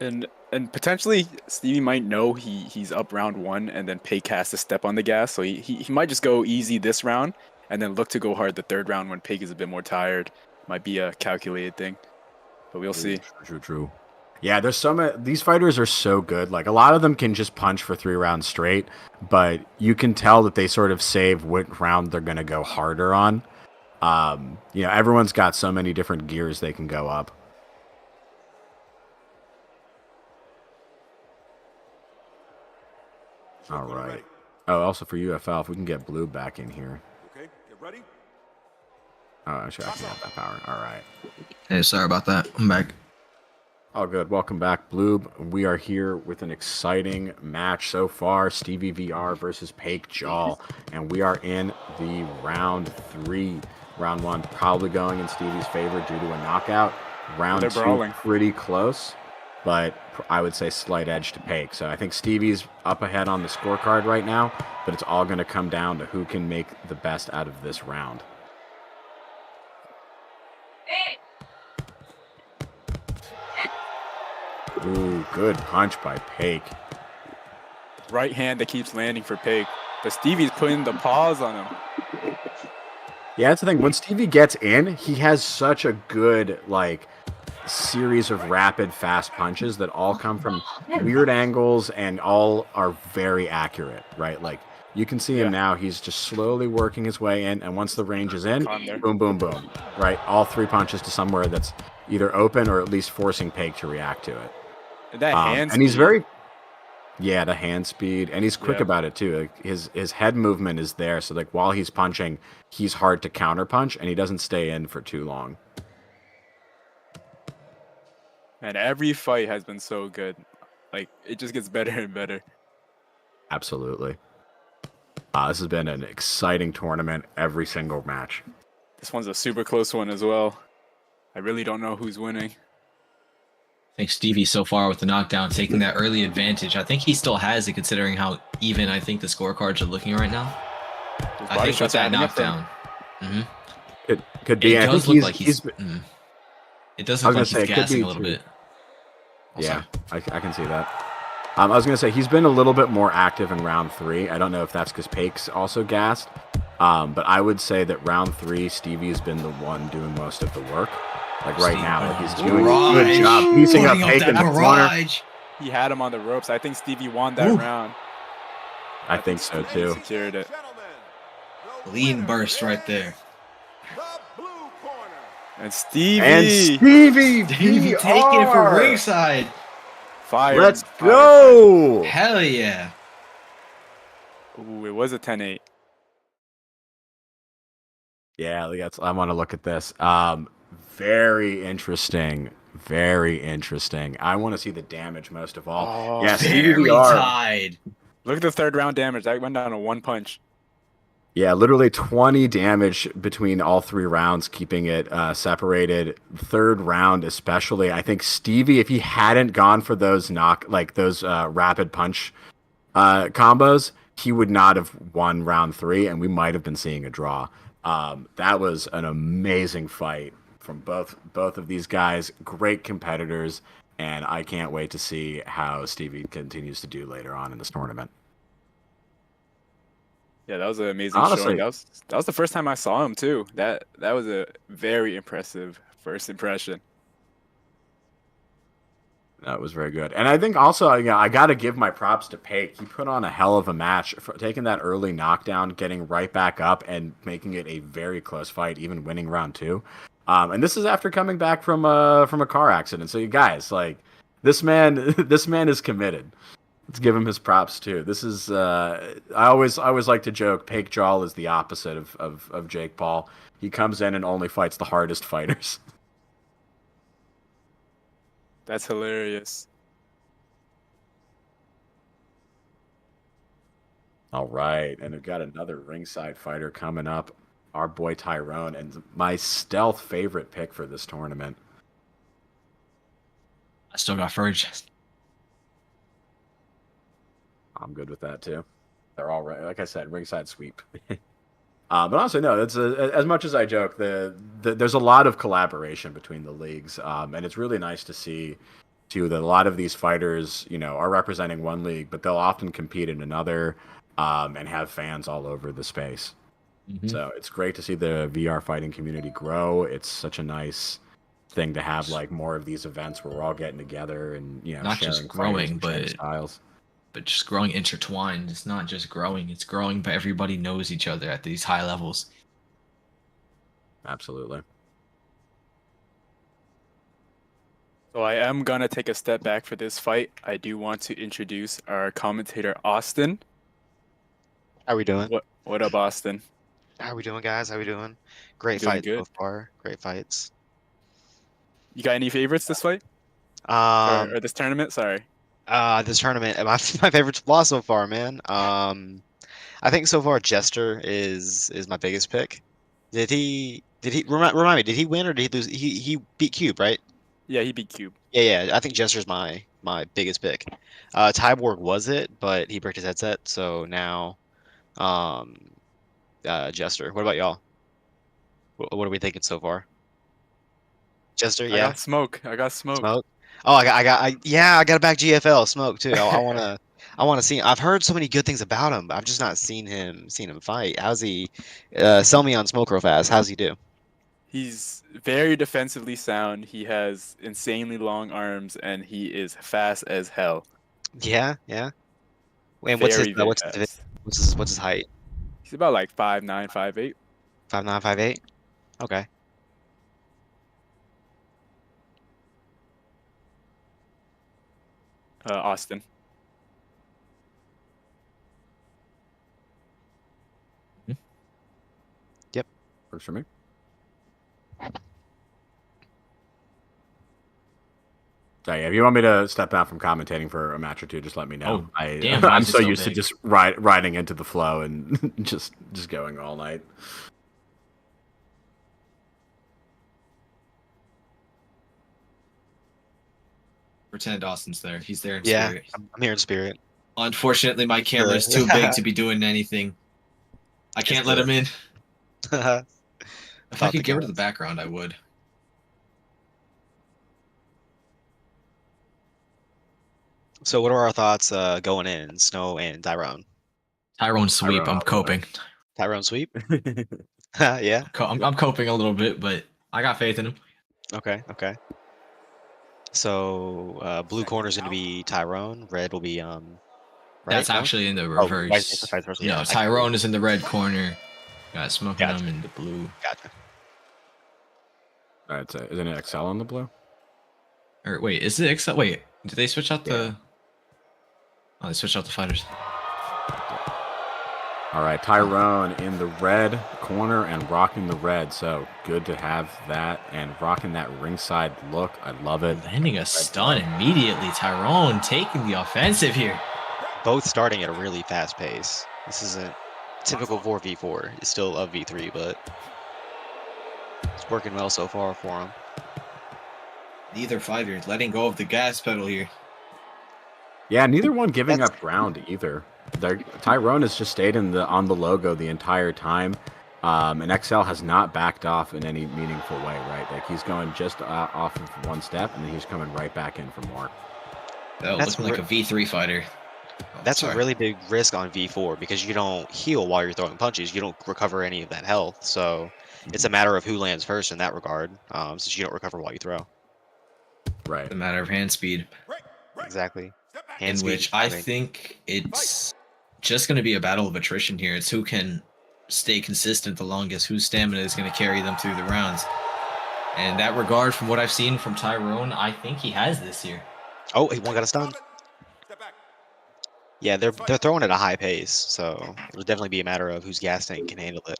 And potentially Stevie might know he's up round 1, and then Paik has to step on the gas, so he might just go easy this round and then look to go hard the third round when Paik is a bit more tired. Might be a calculated thing, but we'll see. True. Yeah, there's these fighters are so good. Like a lot of them can just punch for 3 rounds straight, but you can tell that they sort of save what round they're gonna go harder on. You know, everyone's got so many different gears they can go up. All right. Oh, also for UFL, if we can get Blue back in here. Okay, get ready. Oh, actually, I can have that power. All right. Hey, sorry about that. I'm back. All good. Welcome back, Bloob. We are here with an exciting match so far. Stevie VR versus Paik Jaw. And we are in the round 3. Round 1 probably going in Stevie's favor due to a knockout. Round 2 brawling. pretty close, but I would say slight edge to Paik. So I think Stevie's up ahead on the scorecard right now, but it's all going to come down to who can make the best out of this round. Ooh, good punch by Paik. Right hand that keeps landing for Paik, but Stevie's putting the paws on him. Yeah, that's the thing. When Stevie gets in, he has such a good, like, series of rapid, fast punches that all come from weird angles and all are very accurate, right? Like, you can see him now. He's just slowly working his way in, and once the range is in, boom, boom, boom, right? All 3 punches to somewhere that's either open or at least forcing Paik to react to it. That hand and he's speed. very... Yeah, the hand speed, and he's quick about it too. Like his head movement is there, so like while he's punching, he's hard to counter punch, and he doesn't stay in for too long. And every fight has been so good. Like it just gets better and better. Absolutely. This has been an exciting tournament. Every single match. This one's a super close one as well. I really don't know who's winning. I think Stevie so far with the knockdown taking that early advantage. I think he still has it considering how even I think the scorecards are looking right now. His I body think with shots are that adding up for him. knockdown. Could be. It I think does look like he's. it does I look was like gonna he's say, it could be gassing a little too. bit. Oh, Yeah, sorry. I can see that. I was going to say, he's been a little bit more active in round 3. I don't know if that's because Pake's also gassed. But I would say that round 3, Stevie's been the one doing most of the work. Like right now, like he's doing a good job piecing up Pake in the corner. He had him on the ropes. I think Stevie won that round. I think so too. Secured it. Lean burst right there. And Stevie. Stevie taking it for ringside. Fire. Let's go. Hell yeah. Ooh, it was a 10-8. Yeah, I want to look at this. Very interesting. Very interesting. I want to see the damage most of all. Oh, yeah, Very tied. Look at the third round damage. That went down to 1 punch. Yeah, literally 20 damage between all 3 rounds, keeping it separated. Third round, especially, I think Stevie, if he hadn't gone for those rapid punch combos, he would not have won round 3, and we might have been seeing a draw. That was an amazing fight from both of these guys. Great competitors, and I can't wait to see how Stevie continues to do later on in this tournament. Yeah, that was an amazing showing. That was the first time I saw him too. That was a very impressive first impression. That was very good. And I think also, I got to give my props to Pake. He put on a hell of a match, for taking that early knockdown, getting right back up, and making it a very close fight, even winning round 2. And this is after coming back from a car accident. So you guys, like, this man is committed. Let's give him his props too. This is I always like to joke, Pake Jaw is the opposite of Jake Paul. He comes in and only fights the hardest fighters. That's hilarious. All right, and we've got another ringside fighter coming up. Our boy Tyrone, and my stealth favorite pick for this tournament. I still got Ferg. I'm good with that too. They're all right. Like I said, ringside sweep. But honestly, no. That's as much as I joke. There's a lot of collaboration between the leagues, and it's really nice to see too that a lot of these fighters, are representing one league, but they'll often compete in another, and have fans all over the space. Mm-hmm. So it's great to see the VR fighting community grow. It's such a nice thing to have, like, more of these events where we're all getting together and not sharing just growing, but styles. But just growing intertwined. It's not just growing, it's growing, but everybody knows each other at these high levels. Absolutely. So I am going to take a step back for this fight. I do want to introduce our commentator, Austin. How we doing? What up, Austin? How we doing, guys? How we doing? Great fight so far. Great fights. You got any favorites this fight? Or this tournament? Sorry. This tournament, my favorite loss so far, man. I think so far Jester is my biggest pick. Did he remind me? Did he win or did he lose? He beat Cube, right? Yeah, he beat Cube. Yeah. I think Jester's my biggest pick. Tyborg was it, but he broke his headset, so now, Jester. What about y'all? What are we thinking so far? Jester, yeah. I got smoke. Smoke. Oh, I got a back GFL Smoke too. I wanna see. I've heard so many good things about him, but I've just not seen him fight. How's he? Sell me on Smoke real fast. How's he do? He's very defensively sound. He has insanely long arms, and he is fast as hell. Yeah. Wait, what's his height? He's about like 5'9", 5'8". 5'9", 5'8". Okay. Austin. Yep. Works for me. So yeah, if you want me to step out from commentating for a match or two, just let me know. I'm so used to just riding into the flow and just going all night. Pretend Austin's there. He's there in Yeah, spirit. I'm here in spirit. Unfortunately, my camera is too big to be doing anything. I can't let him in. If I Thought could the get rid of the counts. background, I would. So what are our thoughts going in, Snow and Tyrone? Tyrone sweep. Tyrone I'm all the way. coping. Tyrone sweep? Yeah. I'm coping a little bit, but I got faith in him. Okay. Okay. So blue corner is going to be Tyrone. Red will be right. That's No? actually in the Oh, reverse. vice versa. No, Yeah, Tyrone is in the red corner. Got smoking Gotcha. him in the blue. Gotcha. All right, so isn't it XL on the blue? Or wait, is it XL? Wait, did they switch out Yeah. the? Oh, they switched out the fighters. All right, Tyrone in the red corner and rocking the red. So good to have that and rocking that ringside look. I love it. Landing a stun immediately. Tyrone taking the offensive here. Both starting at a really fast pace. This isn't typical 4v4. It's still a v3, but it's working well so far for him. Neither fighter letting go of the gas pedal here. Yeah, neither one giving up ground either. Tyrone has just stayed on the logo the entire time, and XL has not backed off in any meaningful way, right? Like he's going just off of one step, and then he's coming right back in for more. That looking like a V3 fighter. Oh, That's sorry. a really big risk on v4 because you don't heal while you're throwing punches. You don't recover any of that health, so it's a matter of who lands first in that regard, since you don't recover while you throw. Right. It's a matter of hand speed. Exactly. In Hand speed, which I timing. think it's just going to be a battle of attrition here. It's who can stay consistent the longest, whose stamina is going to carry them through the rounds. And that regard, from what I've seen from Tyrone, I think he has this year. Oh, one got a stun. Step back. Yeah, they're throwing at a high pace, so it'll definitely be a matter of whose gas tank can handle it.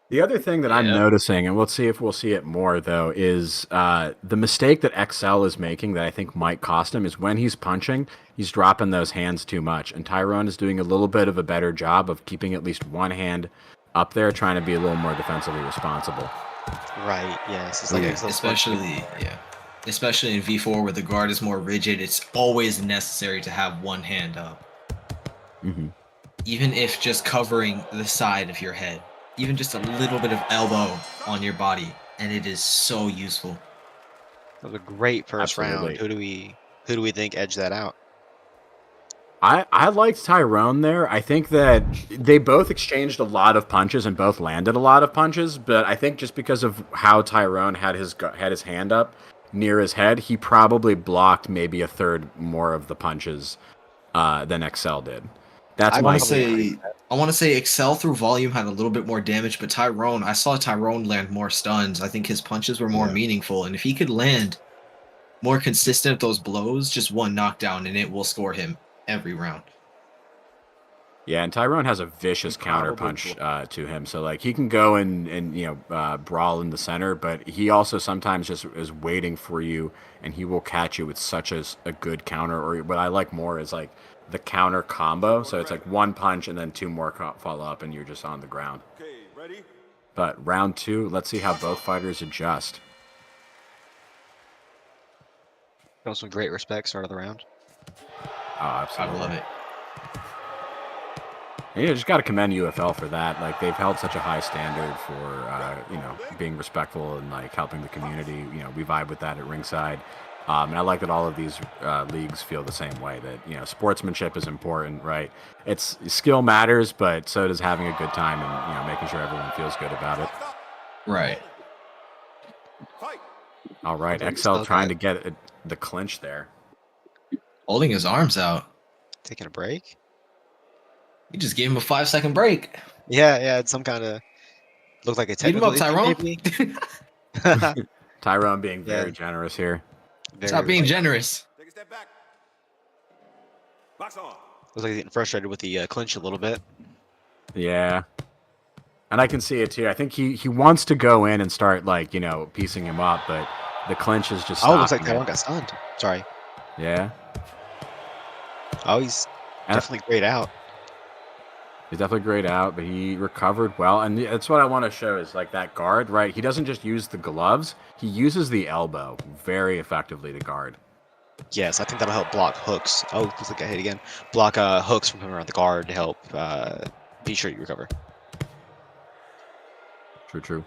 The other thing that I'm Yeah. noticing, and we'll see if we'll see it more, though, is the mistake that XL is making that I think might cost him is when he's punching, he's dropping those hands too much. And Tyrone is doing a little bit of a better job of keeping at least one hand up there, trying to be a little more defensively responsible. Right, yes. It's like Especially in V4 where the guard is more rigid, it's always necessary to have one hand up. Mm-hmm. Even if just covering the side of your head. Even just a little bit of elbow on your body, and it is so useful. That was a great first Absolutely. round. Who do we think edged that out? I liked Tyrone there. I think that they both exchanged a lot of punches and both landed a lot of punches, but I think just because of how Tyrone had his hand up near his head, he probably blocked maybe a third more of the punches than XL did. That's I my want to say Excel through volume had a little bit more damage, but Tyrone, I saw Tyrone land more stuns. I think his punches were more meaningful, and if he could land more consistent at those blows, just one knockdown, and it will score him every round. Yeah, and Tyrone has a vicious counter punch to him, so like he can go and brawl in the center, but he also sometimes just is waiting for you, and he will catch you with such a good counter. Or what I like more is like the counter combo, so it's like one punch and then two more follow up, and you're just on the ground. Okay, ready? But round two, let's see how both fighters adjust. That was some great respect start of the round. Oh, absolutely. I love it. And you just got to commend UFL for that. Like they've held such a high standard for being respectful and like helping the community. You know, we vibe with that at ringside. And I like that all of these leagues feel the same way. That sportsmanship is important, right? It's skill matters, but so does having a good time and making sure everyone feels good about it. Right. Fight. All right, XL trying to get the clinch there. Holding his arms out. Taking a break? He just gave him a 5-second break. Yeah, it's some kind of looked like a Beat him up, technical Tyrone. maybe. Tyrone being very generous here. Stop being generous. Take a step back. Box on. Looks like he's getting frustrated with the clinch a little bit. Yeah. And I can see it too. I think he wants to go in and start piecing him up, but the clinch is just Oh, looks like stopping Tyrone it. got stunned. Sorry. Yeah. Oh, he's definitely grayed out. He's definitely grayed out, but he recovered well, and that's what I want to show is like that guard, right? He doesn't just use the gloves; he uses the elbow very effectively to guard. Yes, I think that'll help block hooks. Oh, looks like I hit again. Block hooks from coming around the guard to help be sure you recover. True, true.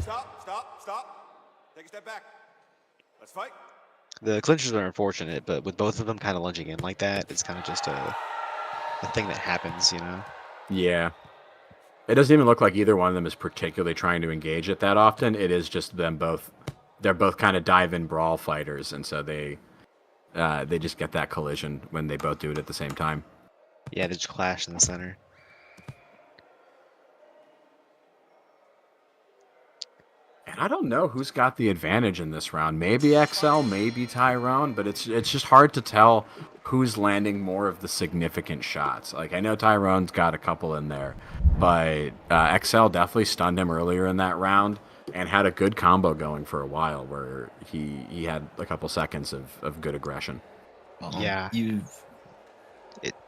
Stop. Take a step back. Let's fight. The clinchers are unfortunate, but with both of them kind of lunging in like that, it's kind of just a thing that happens, you know? Yeah. It doesn't even look like either one of them is particularly trying to engage it that often. It is just them both. They're both kind of dive-in brawl fighters, and so they just get that collision when they both do it at the same time. Yeah, they just clash in the center. And I don't know who's got the advantage in this round. Maybe XL, maybe Tyrone, but it's just hard to tell who's landing more of the significant shots. Like I know Tyrone's got a couple in there, but XL definitely stunned him earlier in that round and had a good combo going for a while where he had a couple seconds of good aggression. Yeah.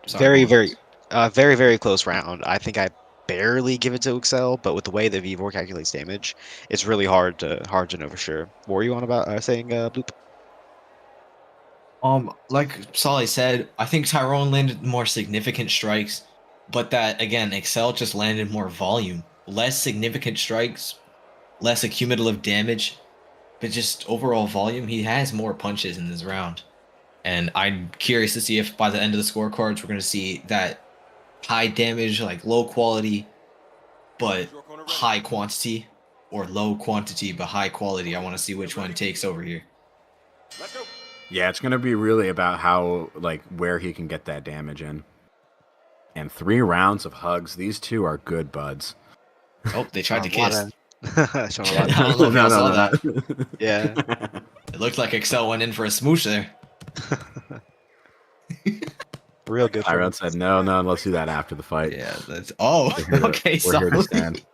Sorry, Very, very close round. I think I barely give it to Excel, but with the way the V4 calculates damage, it's really hard to know for sure. What were you on about saying, Bloop? Like Solly said, I think Tyrone landed more significant strikes, but that again, Excel just landed more volume, less significant strikes, less accumulative damage, but just overall volume. He has more punches in this round, and I'm curious to see if by the end of the scorecards we're going to see that high damage, like low quality, but high quantity, or low quantity but high quality. I want to see which one takes over here. Let's go. Yeah, it's going to be really about how, like, where he can get that damage in. And 3 rounds of hugs. These two are good buds. Oh, they tried to kiss. Showing a lot I don't know if y'all saw no. that. Yeah. It looked like Excel went in for a smooch there. Real good. Tyrone said, no, let's do that after the fight. Yeah, that's... Oh, We're here to- okay, we're here to sorry. stand.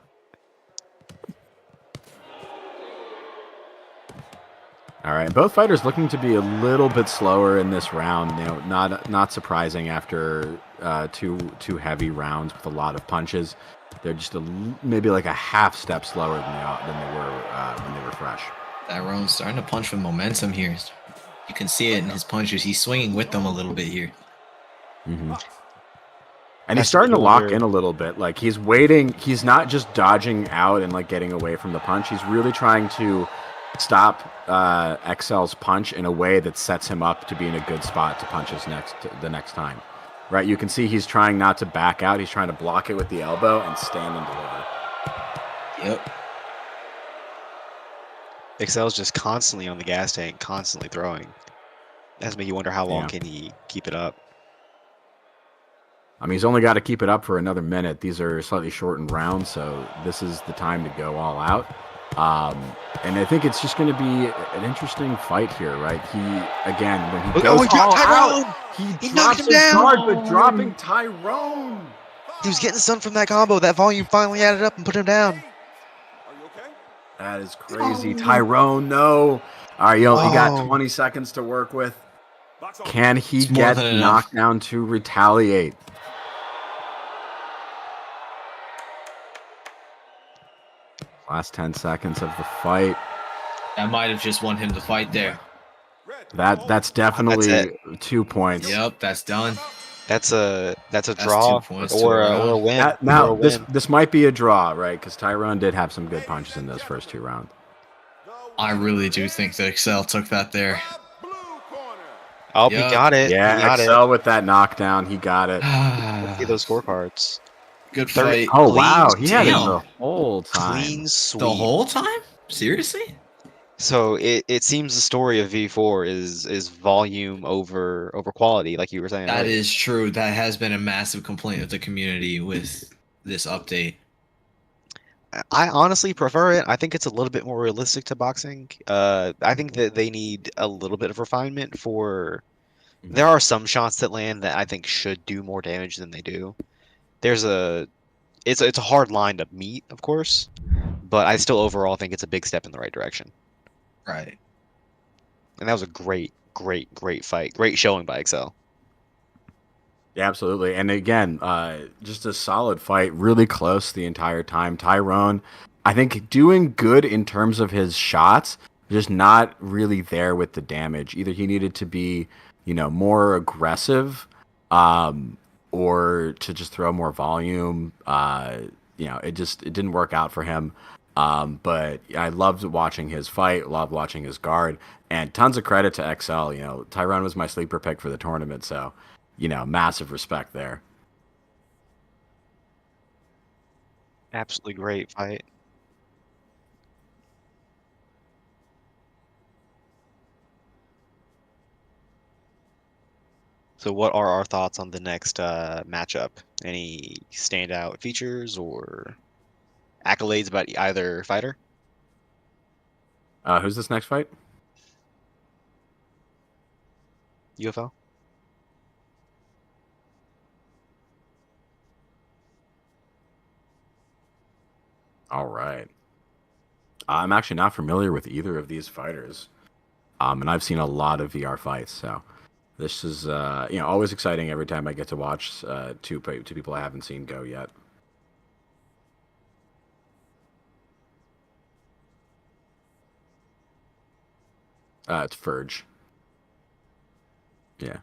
All right, both fighters looking to be a little bit slower in this round. You know, not surprising after two heavy rounds with a lot of punches. They're just maybe like a half step slower than they were when they were fresh. Tyrone's starting to punch with momentum here. You can see it in his punches. He's swinging with them a little bit here. Mm-hmm. And he's starting to lock in a little bit. Like he's waiting. He's not just dodging out and like getting away from the punch. He's really trying to stop XL's punch in a way that sets him up to be in a good spot to punch the next time. Right? You can see he's trying not to back out. He's trying to block it with the elbow and stand and deliver. Yep. Excel's just constantly on the gas tank, constantly throwing. That's make you wonder how long can he keep it up. I mean, he's only got to keep it up for another minute. These are slightly shortened rounds, so this is the time to go all out. And I think it's just going to be an interesting fight here, right? He, again, when he goes all out, he drops his guard, but dropping Tyrone. He was getting stunned from that combo. That volume finally added up and put him down. Are you okay? That is crazy. Tyrone, no. All right, he got 20 seconds to work with. Can he get knocked down to retaliate? Last 10 seconds of the fight. That might have just won him the fight there. That's definitely 2 points. Yep, that's done. That's a draw or a win. Now this might be a draw, right? Because Tyrone did have some good punches in those first 2 rounds. I really do think that Excel took that there. Oh, he got it. Yeah, Excel with that knockdown, he got it. See those scorecards. Good fight. Oh wow, he had it the whole time. Clean sweep. The whole time? Seriously? So it seems the story of V4 is volume over quality, like you were saying. That is true. That has been a massive complaint of the community with this update. I honestly prefer it. I think it's a little bit more realistic to boxing. I think that they need a little bit of refinement for. There are some shots that land that I think should do more damage than they do. It's a hard line to meet, of course, but I still overall think it's a big step in the right direction. Right. And that was a great fight. Great showing by Excel. Yeah, absolutely. And again, just a solid fight, really close the entire time. Tyrone, I think, doing good in terms of his shots, just not really there with the damage. Either he needed to be, more aggressive, um, or to just throw more volume. It didn't work out for him. But I loved watching his fight, loved watching his guard, and tons of credit to XL. Tyrone was my sleeper pick for the tournament, so massive respect there. Absolutely great fight. So, what are our thoughts on the next matchup? Any standout features or accolades about either fighter? Who's this next fight? UFL? All right. I'm actually not familiar with either of these fighters, and I've seen a lot of VR fights, so this is always exciting every time I get to watch two people I haven't seen go yet. It's Furge. Yeah.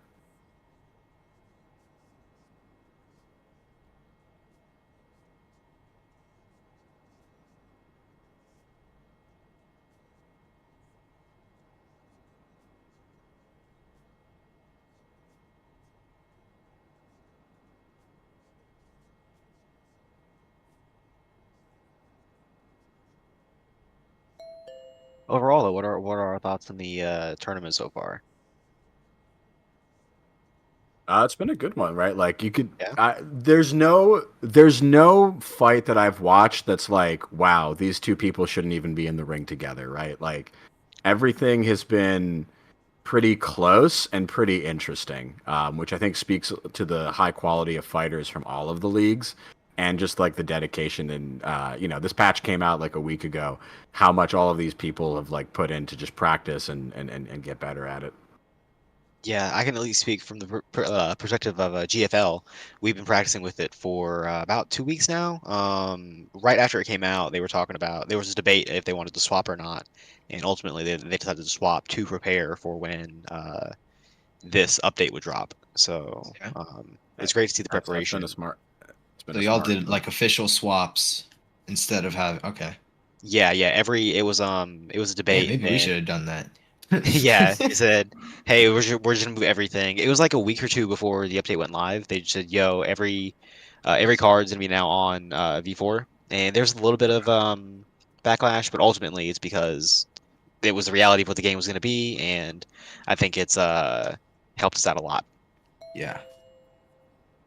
Overall, though, what are our thoughts on the tournament so far? It's been a good one, right? Like you could, Yeah. there's no fight that I've watched that's like, wow, these two people shouldn't even be in the ring together, right? Like everything has been pretty close and pretty interesting, which I think speaks to the high quality of fighters from all of the leagues and just like the dedication. And this patch came out like a week ago. How much all of these people have like put in to just practice and get better at it. Yeah, I can at least speak from the perspective of GFL. We've been practicing with it for about 2 weeks now. Right after it came out, they were talking about there was this debate if they wanted to swap or not, and ultimately they decided to swap to prepare for when this update would drop. So Okay. it's great to see the That's preparation. been a smart. It's been So a y'all smart did move. like official swaps instead of having. Okay. Yeah, yeah. It was a Yeah, debate, maybe we should and have done that. yeah, they said, "Hey, we're just gonna move everything." It was like a week or two before the update went live. They just said, "Yo, every card's gonna be now on V4," and there's a little bit of backlash, but ultimately it's because it was the reality of what the game was gonna be, and I think it's helped us out a lot. Yeah.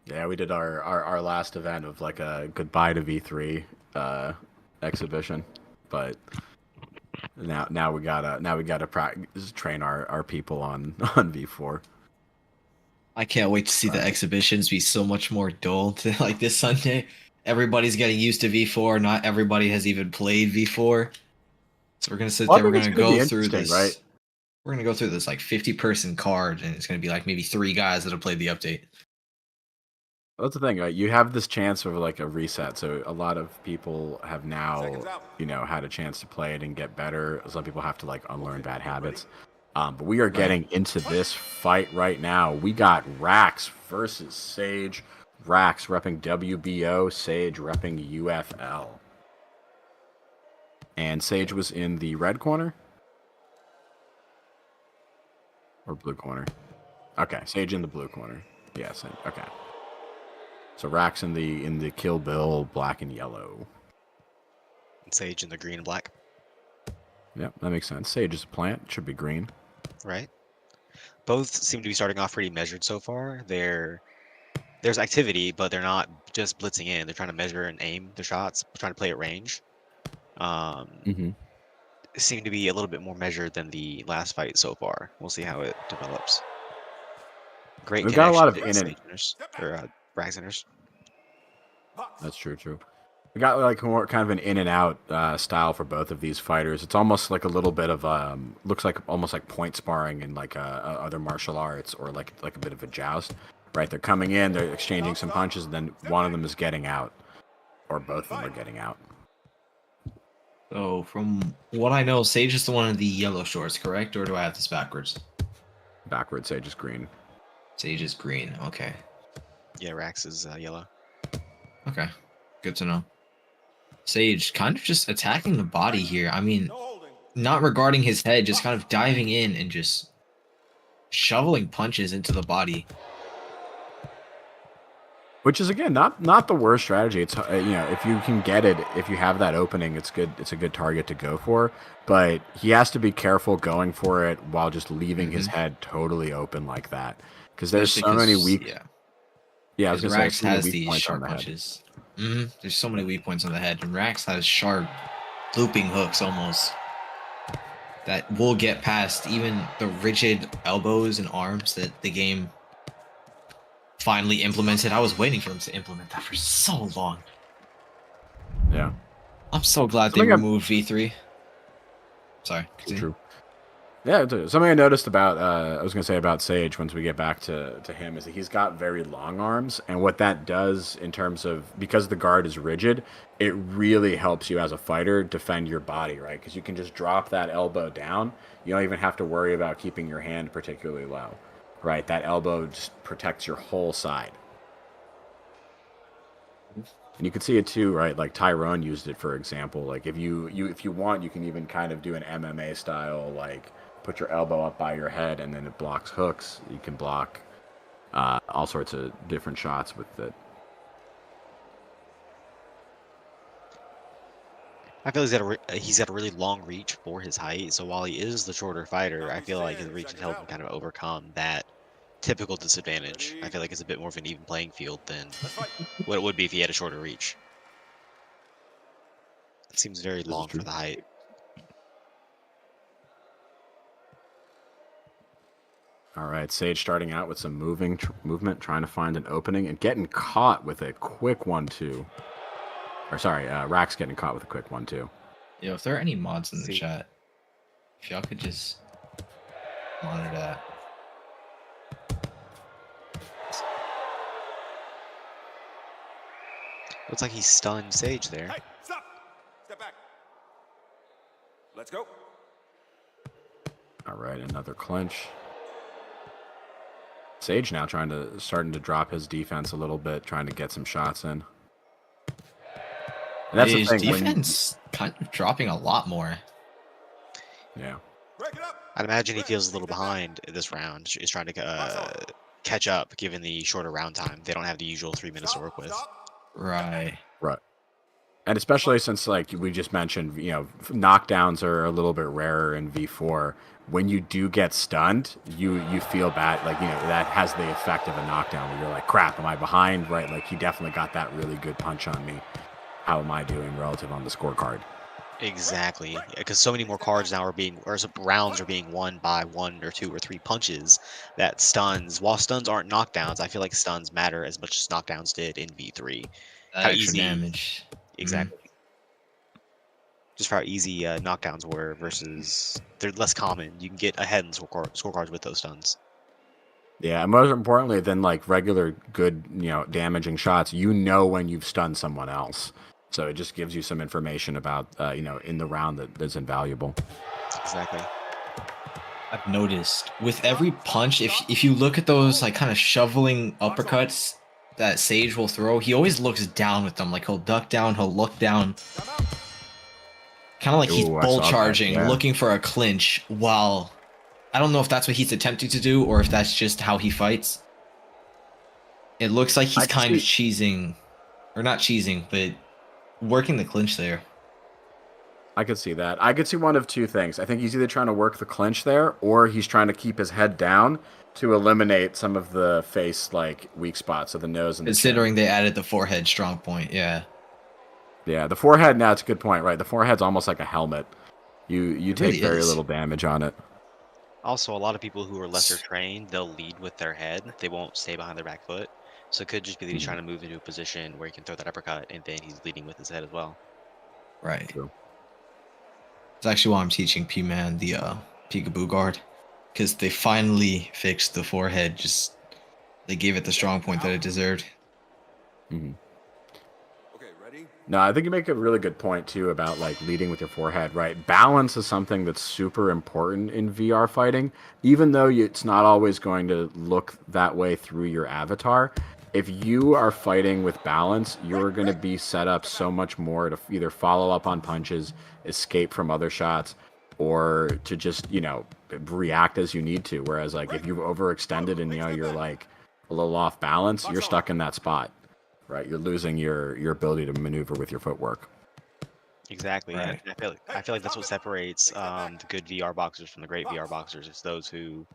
Yeah, we did our last event of like a goodbye to V3 exhibition, but now we gotta train our people on on V4. I can't wait to see the exhibitions be so much more dull to like this Sunday. Everybody's getting used to V4. Not everybody has even played V4. So we're gonna sit Well, I there. We're think it's gonna gonna go be through interesting, right? this. We're gonna go through this like 50-person card, and it's gonna be like maybe 3 guys that have played the update. That's the thing, right? You have this chance of like a reset, so a lot of people have now, Seconds out. had a chance to play it and get better. Some people have to like unlearn bad habits. But we are Right. getting into this fight right now. We got Rax versus Sage. Rax repping WBO, Sage repping UFL. And Sage was in the red corner or blue corner. Okay, Sage in the blue corner. Yes. Okay. So Rax in the Kill Bill black and yellow. Sage in the green and black, Yep, that makes sense. Sage is a plant. It should be green. right? Both seem to be starting off pretty measured so far. There's activity, but they're not just blitzing in. They're trying to measure and aim their shots, trying to play at range. Mm-hmm. Seem to be a little bit more measured than the last fight so far. We'll see how it develops. Great We've got a lot of connection in to and Sageners, or Brag Centers. that's true. We got like more kind of an in and out style for both of these fighters. It's almost like a little bit of looks like almost like point sparring in like other martial arts or like a bit of a joust. right? They're coming in, they're exchanging some punches, and then one of them is getting out, or both of them are getting out. So from what I know, Sage is the one in the yellow shorts, correct? Or do I have this backwards? Backwards, Sage is green. Sage is green. Okay. Yeah, Rax is yellow. Okay. Good to know. Sage kind of just attacking the body here. I mean, No holding. not regarding his head, just kind of diving in and just shoveling punches into the body. Which is again not the worst strategy. It's if you can get it, if you have that opening, it's good. It's a good target to go for. But he has to be careful going for it while just leaving his head totally open like that, because there's so many weak. Yeah, I was gonna Rax say has these sharp the punches. There's so many weak points on the head, and Rax has sharp, looping hooks almost that will get past even the rigid elbows and arms that the game finally implemented. I was waiting for them to implement that for so long. Yeah, I'm so glad they removed V3. Sorry. Continue. true. Yeah, something I noticed about I was gonna say about Sage once we get back to him is that he's got very long arms, and what that does in terms of, because the guard is rigid, it really helps you as a fighter defend your body, right? Because you can just drop that elbow down. You don't even have to worry about keeping your hand particularly low, right? That elbow just protects your whole side. And you can see it too, right? Like Tyrone used it, for example. Like if you want, you can even kind of do an MMA style, like put your elbow up by your head and then it blocks hooks. You can block all sorts of different shots with it. I feel he's got a really long reach for his height. So while he is the shorter fighter, I feel like his reach can help him kind of overcome that typical disadvantage. I feel like it's a bit more of an even playing field than what it would be if he had a shorter reach. It seems very long for the height. All right, Sage starting out with some movement, trying to find an opening and getting caught with a quick 1-2. Or sorry, Rax getting caught with a quick 1-2. Yo, if there are any mods in the chat, if y'all could just monitor that. Looks like he stunned Sage there. Hey, stop! Step back. Let's go. All right, another clinch. Sage now starting to drop his defense a little bit, trying to get some shots in. And that's the thing. Defense kind of dropping a lot more. Yeah. Break it up. I'd imagine he feels a little behind this round. He's trying to catch up given the shorter round time. They don't have the usual 3 minutes to work with. Right. And especially since, like we just mentioned, knockdowns are a little bit rarer in V4. When you do get stunned, you feel bad. Like, that has the effect of a knockdown where you're like, crap, am I behind? Right. Like, he definitely got that really good punch on me. How am I doing relative on the scorecard? Exactly, because so many more cards now rounds are being won by 1 or 2 or 3 punches. That stuns, while stuns aren't knockdowns, I feel like stuns matter as much as knockdowns did in V3. How easy damage. Exactly. Just for how easy knockdowns were versus they're less common. You can get ahead in scorecards with those stuns. Yeah, and most importantly than like regular good, damaging shots, when you've stunned someone else. So it just gives you some information about, in the round that's invaluable. Exactly. I've noticed with every punch, if you look at those like kind of shoveling uppercuts that Sage will throw, he always looks down with them. Like he'll duck down, he'll look down. Kind of like he's bull charging, looking for a clinch, while I don't know if that's what he's attempting to do or if that's just how he fights. It looks like he's kind of cheesing, or not cheesing, but working the clinch there. I could see that. I could see one of two things. I think he's either trying to work the clinch there, or he's trying to keep his head down to eliminate some of the face weak spots of the nose and the Considering they added the forehead strong point, yeah. Yeah, the forehead. Now it's a good point, right? The forehead's almost like a helmet. You take very little damage on it. Also, a lot of people who are lesser trained, they'll lead with their head. They won't stay behind their back foot. So it could just be that he's trying to move into a position where he can throw that uppercut, and then he's leading with his head as well. Right. True. It's actually why I'm teaching P-Man the peekaboo guard, because they finally fixed the forehead just They gave it the strong point that it deserved. Mhm. Okay, ready? No, I think you make a really good point too about like leading with your forehead, right? Balance is something that's super important in VR fighting, even though it's not always going to look that way through your avatar. If you are fighting with balance, you're going to be set up so much more to either follow up on punches, escape from other shots, or to just, react as you need to. Whereas like if you've overextended and you're like a little off balance, you're stuck in that spot. Right, you're losing your ability to maneuver with your footwork. Exactly. And Right. I feel like that's what separates the good VR boxers from the great VR boxers. It's those who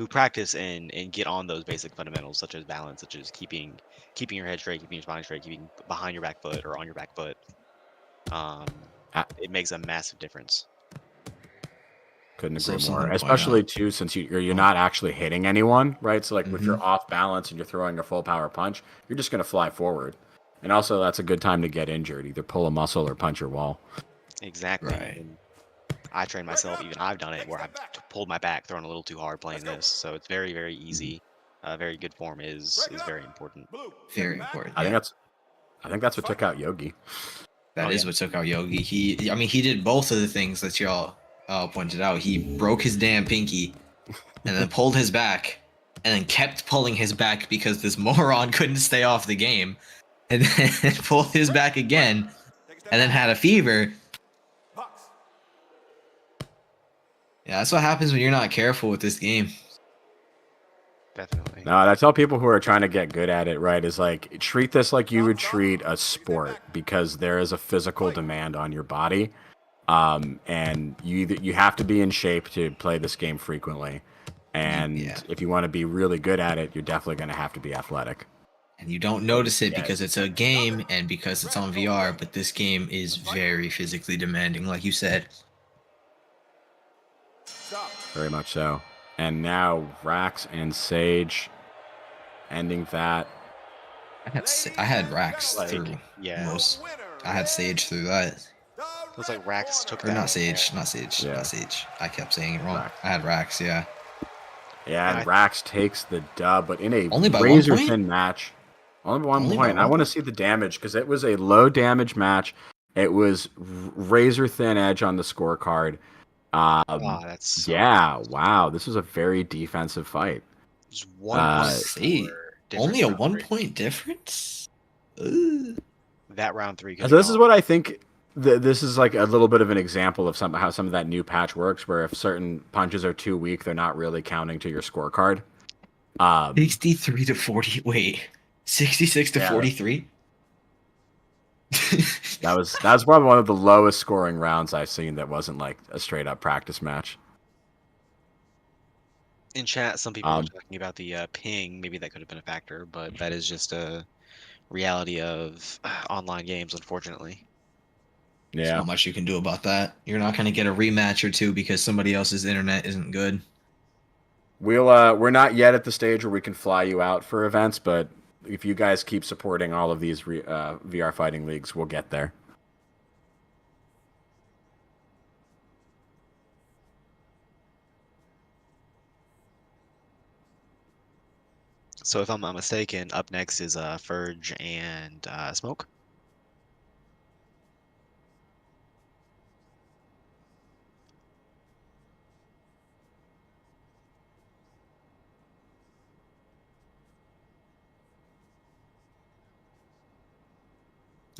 practice and get on those basic fundamentals such as balance, such as keeping your head straight, keeping your spine straight, keeping behind your back foot or on your back foot. Um, I it makes a massive difference. couldn't So agree more. something to point Especially out. too, since you're not actually hitting anyone, right? So like if Mm-hmm. you're off balance and you're throwing a full power punch, you're just gonna fly forward. And also that's a good time to get injured. Either pull a muscle or punch your wall. Exactly. Right. And I train myself. Even I've done it where I've pulled my back, thrown a little too hard playing this. So it's very, very easy. Very good form is very important. Blue. Very important. I think Yeah. that's what took out Yogi. That Oh, is yeah. what took out Yogi. He did both of the things that y'all pointed out. He broke his damn pinky and then pulled his back and then kept pulling his back because this moron couldn't stay off the game and then pulled his back again Take a step and then back. had a fever. Box. Yeah, that's what happens when you're not careful with this game. Definitely. No, and I tell people who are trying to get good at it, right, is like treat this like you would treat a sport because there is a physical demand on your body. And you have to be in shape to play this game frequently. And Yeah. if you want to be really good at it, you're definitely going to have to be athletic. And you don't notice it Yeah. because it's a game and because it's on VR, but this game is very physically demanding, like you said. Stop. Very much so. And now Rax and Sage ending that. I had Rax Like, through yeah. most. I had Sage through that. Looks like Rax took Or that. not Sage, not Sage, Yeah. not Sage. I kept saying it wrong. Rax. I had Rax, yeah. Yeah, And and Rax takes the dub, but in a Only by 1 razor point? thin match. Only by one Only by point. I 1 want to point? see the damage because it was a low damage match. It was razor thin edge on the scorecard. Wow, that's so Yeah, wow. This was a very defensive fight. just 1 Uh, point See, difference only a round 1 three. point difference? Ugh. That round 3 could So have this is gone. what I think. This is like a little bit of an example of how some of that new patch works, where if certain punches are too weak, they're not really counting to your scorecard. 63 to 40. Wait. 66 to Yeah. 43? That's probably one of the lowest scoring rounds I've seen that wasn't like a straight up practice match. In chat, some people were talking about the ping. Maybe that could have been a factor, but that is just a reality of online games, unfortunately. There's Yeah. not much you can do about that. You're not going to get a rematch or two because somebody else's internet isn't good. We're not yet at the stage where we can fly you out for events, but if you guys keep supporting all of these VR fighting leagues, we'll get there. So if I'm not mistaken, up next is Furge and Smoke.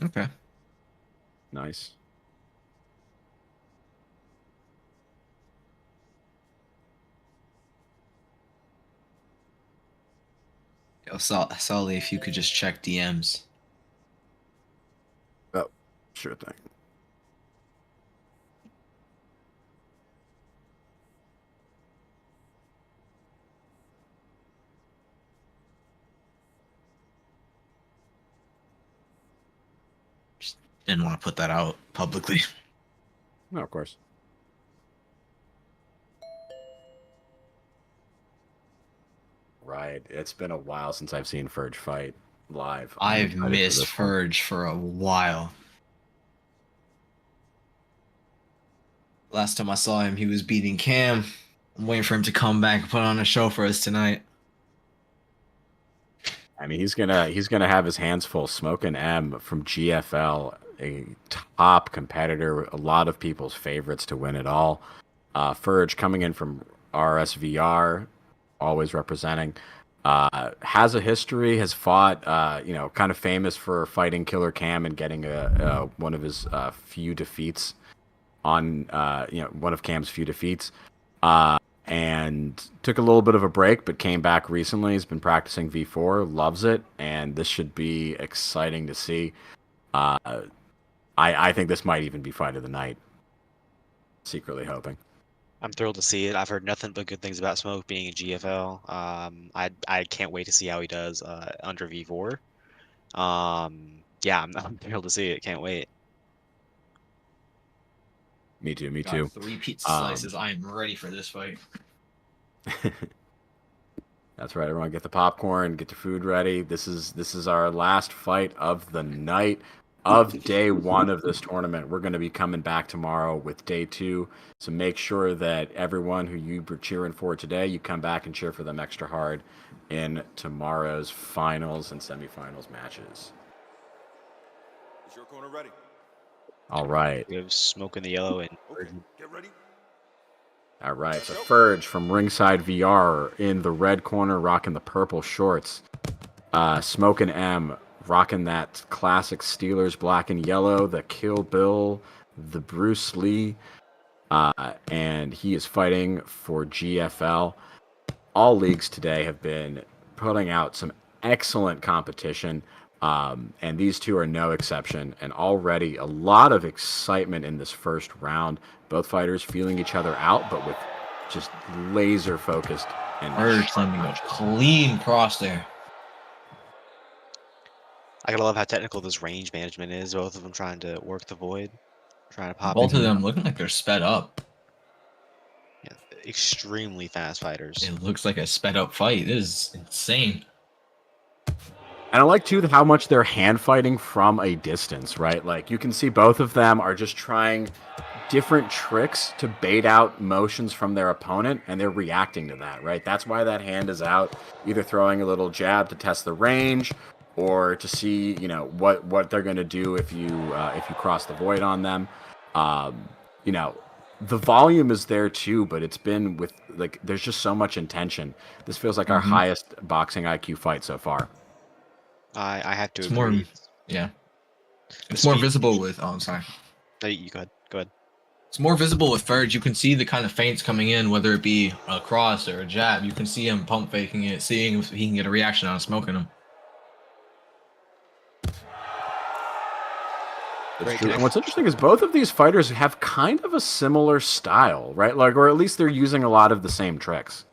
Okay. Nice. Yo, Sully, if you could just check DMs. Oh, sure thing. Just didn't want to put that out publicly. No, of course. Right. It's been a while since I've seen Furge fight live. I'm I've excited for missed this one. Furge for a while. Last time I saw him, he was beating Cam. I'm waiting for him to come back and put on a show for us tonight. I mean, he's gonna have his hands full. Smoking M from GFL, a top competitor, a lot of people's favorites to win it all. Ferg coming in from RSVR, always representing. Has a history, has fought, kind of famous for fighting Killer Cam and getting one of his few defeats on, one of Cam's few defeats. And took a little bit of a break, but came back recently. He's been practicing V4, loves it, and this should be exciting to see. I think this might even be fight of the night. Secretly hoping. I'm thrilled to see it. I've heard nothing but good things about Smoke being in GFL. I can't wait to see how he does under V4. Yeah, I'm thrilled to see it. Can't wait. Me too. Me Got too. 3 pizza slices. I am ready for this fight. That's right. Everyone, get the popcorn, get your food ready. This is our last fight of the night of day 1 of this tournament. We're going to be coming back tomorrow with day 2. So make sure that everyone who you were cheering for today, you come back and cheer for them extra hard in tomorrow's finals and semifinals matches. Is your corner ready? All right. We have Smoke in the yellow and Okay, get ready. All right. So Ferg from Ringside VR in the red corner, rocking the purple shorts. Smoking M rocking that classic Steelers black and yellow, the Kill Bill, the Bruce Lee. And he is fighting for GFL. All leagues today have been putting out some excellent competition. And these two are no exception. And already a lot of excitement in this first round. Both fighters feeling each other out, but with just laser focused. And Ferg landing a clean cross there. I gotta love how technical this range management is. Both of them trying to work the void, trying to pop. Both of in. them looking like they're sped up. Yeah, extremely fast fighters. It looks like a sped up fight. It is insane. And I like, too, how much they're hand fighting from a distance, right? Like, you can see both of them are just trying different tricks to bait out motions from their opponent, and they're reacting to that, right? That's why that hand is out, either throwing a little jab to test the range or to see, what they're going to do if you cross the void on them. The volume is there, too, but it's been with, there's just so much intention. This feels like our highest boxing IQ fight so far. I have to It's agree. more, yeah. It's more visible with. Oh, I'm sorry. No, you go ahead. Go ahead. It's more visible with Ferg. You can see the kind of feints coming in, whether it be a cross or a jab. You can see him pump faking it, seeing if he can get a reaction on Smoking him. That's true. And what's interesting is both of these fighters have kind of a similar style, right? Or at least they're using a lot of the same tricks.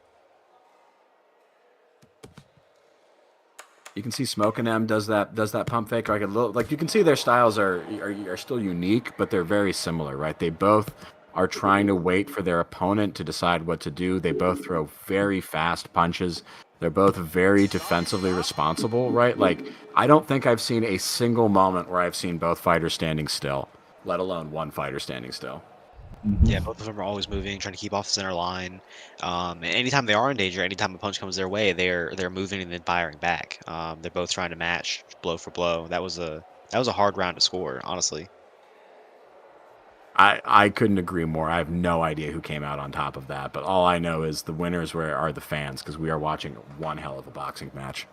You can see Smoking M does that pump fake you can see their styles are still unique, but they're very similar, right? They both are trying to wait for their opponent to decide what to do. They both throw very fast punches. They're both very defensively responsible, right? I don't think I've seen a single moment where I've seen both fighters standing still, let alone one fighter standing still. Yeah, both of them are always moving, trying to keep off the center line. And anytime they are in danger, anytime a punch comes their way, they're moving and then firing back. They're both trying to match blow for blow. That was a hard round to score, honestly. I couldn't agree more. I have no idea who came out on top of that, but all I know is the winners are the fans, because we are watching one hell of a boxing match.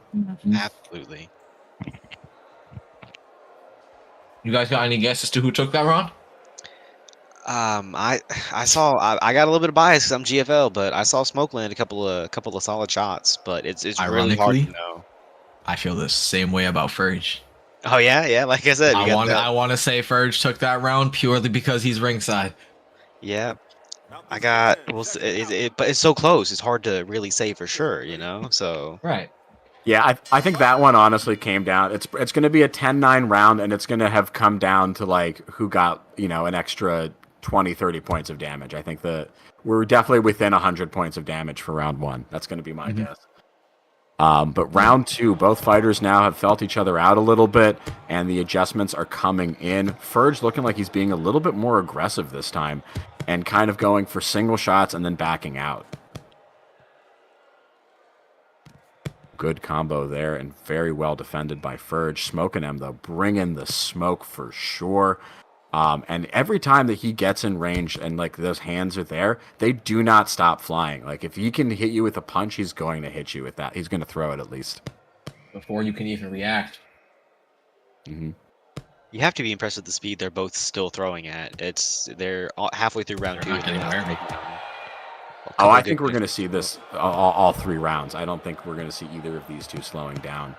Absolutely. You guys got any guesses to who took that round? I got a little bit of bias because I'm GFL, but I saw Smoke land a couple of solid shots, but it's really hard to know. I feel the same way about Ferg. Oh yeah, like I said, I want to say Ferg took that round purely because he's ringside. Yeah, but it's so close. It's hard to really say for sure, So Right. Yeah, I think that one honestly came down. It's going to be a 10-9 round, and it's going to have come down to who got an extra 20, 30 points of damage. I think we're definitely within 100 points of damage for round 1. That's going to be my guess. But round 2, both fighters now have felt each other out a little bit, and the adjustments are coming in. Ferg looking like he's being a little bit more aggressive this time, and kind of going for single shots and then backing out. good combo there and very well defended by Ferge. Smoking him, though, bringing the smoke for sure. And every time that he gets in range and like those hands are there, they do not stop flying. Like if he can hit you with a punch, he's going to hit you with that. He's going to throw it at least. Before you can even react. Mm-hmm. You have to be impressed with the speed they're both still throwing at. They're halfway through round 2. Not getting away. Oh, I think we're going to see this all 3 rounds. I don't think we're going to see either of these two slowing down.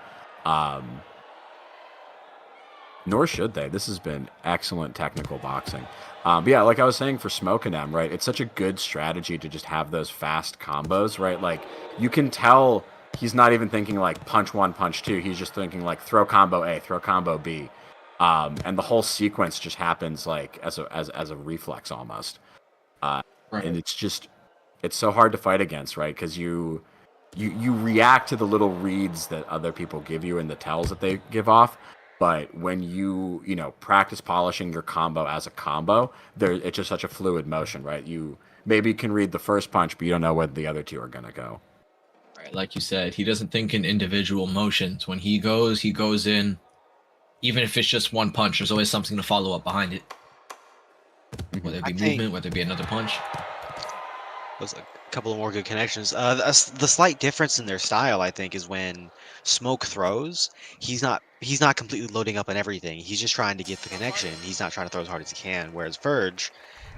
Nor should they. This has been excellent technical boxing. But yeah, like I was saying for Smoking M, right? It's such a good strategy to just have those fast combos, right? Like you can tell he's not even thinking like punch 1, punch 2. He's just thinking like throw combo A, throw combo B. And the whole sequence just happens like as a reflex almost. Right. And it's so hard to fight against, right? Because you react to the little reads that other people give you and the tells that they give off. But when you practice polishing your combo as a combo, it's just such a fluid motion, right? You maybe can read the first punch, but you don't know where the other two are going to go. Right, like you said, he doesn't think in individual motions. When he goes in, even if it's just one punch, there's always something to follow up behind it. Whether it be movement, whether it be another punch. There's a couple of more good connections. The slight difference in their style, I think, is when Smoke throws, he's not completely loading up on everything. He's just trying to get the connection. He's not trying to throw as hard as he can. Whereas Verge,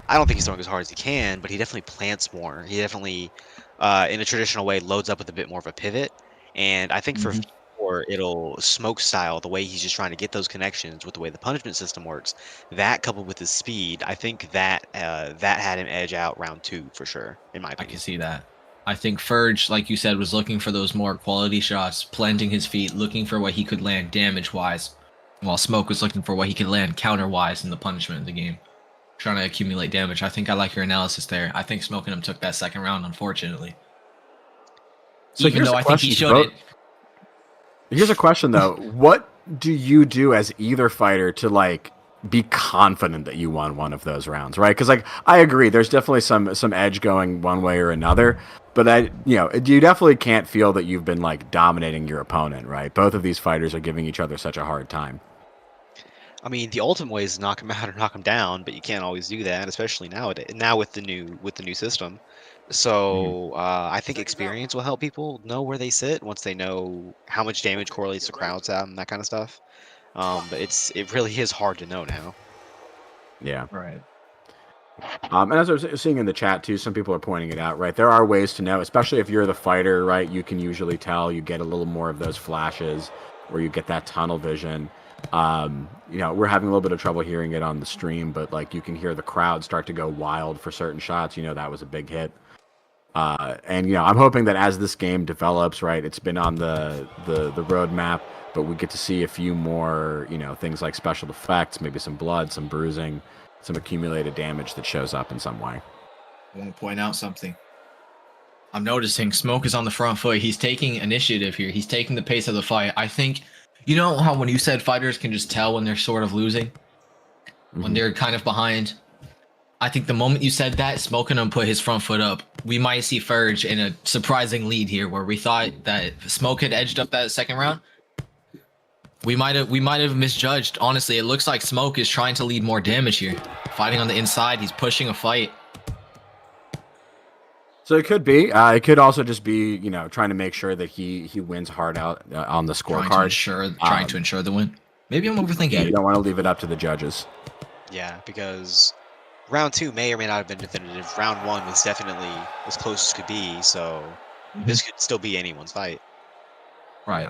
I don't think he's throwing as hard as he can, but he definitely plants more. He definitely, in a traditional way, loads up with a bit more of a pivot. And I think for it'll Smoke style, the way he's just trying to get those connections with the way the punishment system works, that coupled with his speed, I think that had him edge out round 2 for sure, in my opinion. I can see that. I think Ferge, like you said, was looking for those more quality shots, planting his feet, looking for what he could land damage-wise, while Smoke was looking for what he could land counter-wise in the punishment of the game, trying to accumulate damage. I think I like your analysis there. I think Smoke and him took that second round, unfortunately. So even though I think he showed it. Here's a question, though. What do you do as either fighter to, like, be confident that you won one of those rounds, right? Because, like, I agree, there's definitely some edge going one way or another, but you definitely can't feel that you've been, like, dominating your opponent, right? Both of these fighters are giving each other such a hard time. I mean, the ultimate way is to knock him out or knock him down, but you can't always do that, especially nowadays. Now with the new system. So I think experience will help people know where they sit once they know how much damage correlates to crowds out and that kind of stuff. But it really is hard to know now. Yeah. Right. And as I was seeing in the chat too, some people are pointing it out, right? There are ways to know, especially if you're the fighter, right? You can usually tell, you get a little more of those flashes or you get that tunnel vision. We're having a little bit of trouble hearing it on the stream, but like you can hear the crowd start to go wild for certain shots. That was a big hit. And I'm hoping that as this game develops, right, it's been on the roadmap, but we get to see a few more, things like special effects, maybe some blood, some bruising, some accumulated damage that shows up in some way. I want to point out something. I'm noticing Smoke is on the front foot. He's taking initiative here. He's taking the pace of the fight. I think, how when you said fighters can just tell when they're sort of losing, when they're kind of behind. I think the moment you said that, Smoking him put his front foot up. We might see Ferge in a surprising lead here, where we thought that Smoke had edged up that second round. We might have misjudged. Honestly, it looks like Smoke is trying to lead more damage here, fighting on the inside. He's pushing a fight. So it could be. It could also just be, trying to make sure that he wins hard out on the scorecard. Trying to ensure the win. Maybe I'm overthinking. Yeah, you don't want to leave it up to the judges. Yeah, because round 2 may or may not have been definitive. Round 1 was definitely as close as could be, so this could still be anyone's fight. Right.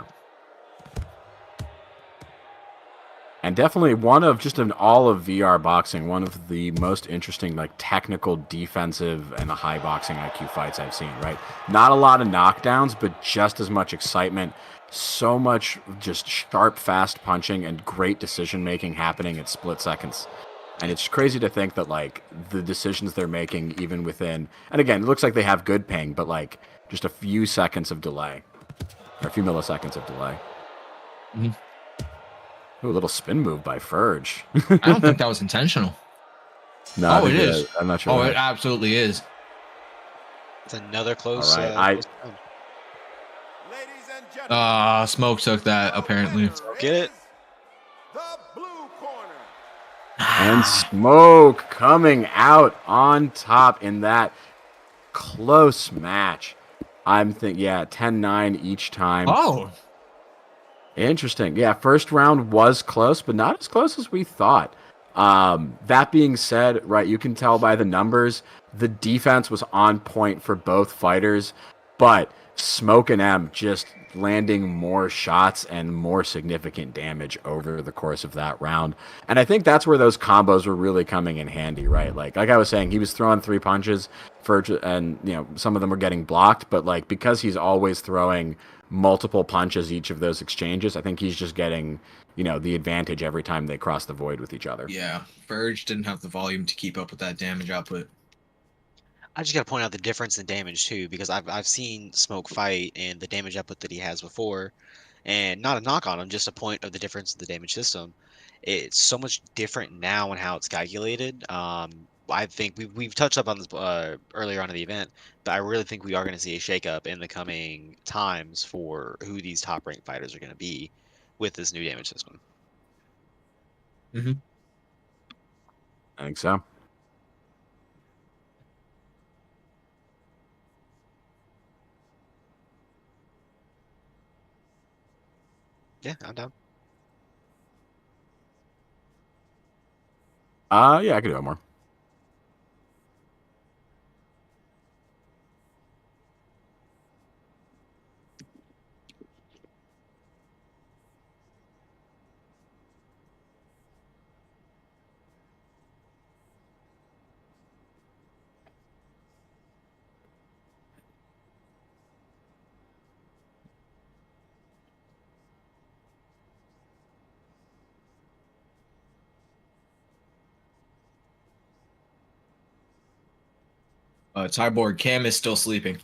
And definitely one of, just in all of VR boxing, one of the most interesting, like, technical, defensive, and high boxing IQ fights I've seen, right? Not a lot of knockdowns, but just as much excitement. So much just sharp, fast punching and great decision-making happening at split seconds. And it's crazy to think that, like, the decisions they're making, even within, and again, it looks like they have good ping, but, like, just a few seconds of delay, or a few milliseconds of delay. Ooh, a little spin move by Ferge. I don't think that was intentional. No, it is. I'm not sure. Oh, it absolutely is. It's another close. All right, Ladies and gentlemen, Smoke took that the apparently. winner Get it? is the blue corner. And Smoke coming out on top in that close match. I'm thinking, yeah, 10-9 each time. Oh, Interesting. Yeah, first round was close, but not as close as we thought. That being said, right, you can tell by the numbers, the defense was on point for both fighters, but Smoke and M just landing more shots and more significant damage over the course of that round. And I think that's where those combos were really coming in handy, right? Like I was saying, he was throwing 3 punches and some of them were getting blocked, but like because he's always throwing multiple punches each of those exchanges, I think he's just getting, the advantage every time they cross the void with each other. yeah. Verge didn't have the volume to keep up with that damage output. I just gotta point out the difference in damage too, because I've seen Smoke fight and the damage output that he has before, and not a knock on him, just a point of the difference in the damage system. It's so much different now in how it's calculated. I think we've touched up on this earlier on in the event, but I really think we are going to see a shakeup in the coming times for who these top ranked fighters are going to be with this new damage system. Mm-hmm. I think so. Yeah, I'm down. Yeah, I could do it more. Tyborg Cam is still sleeping.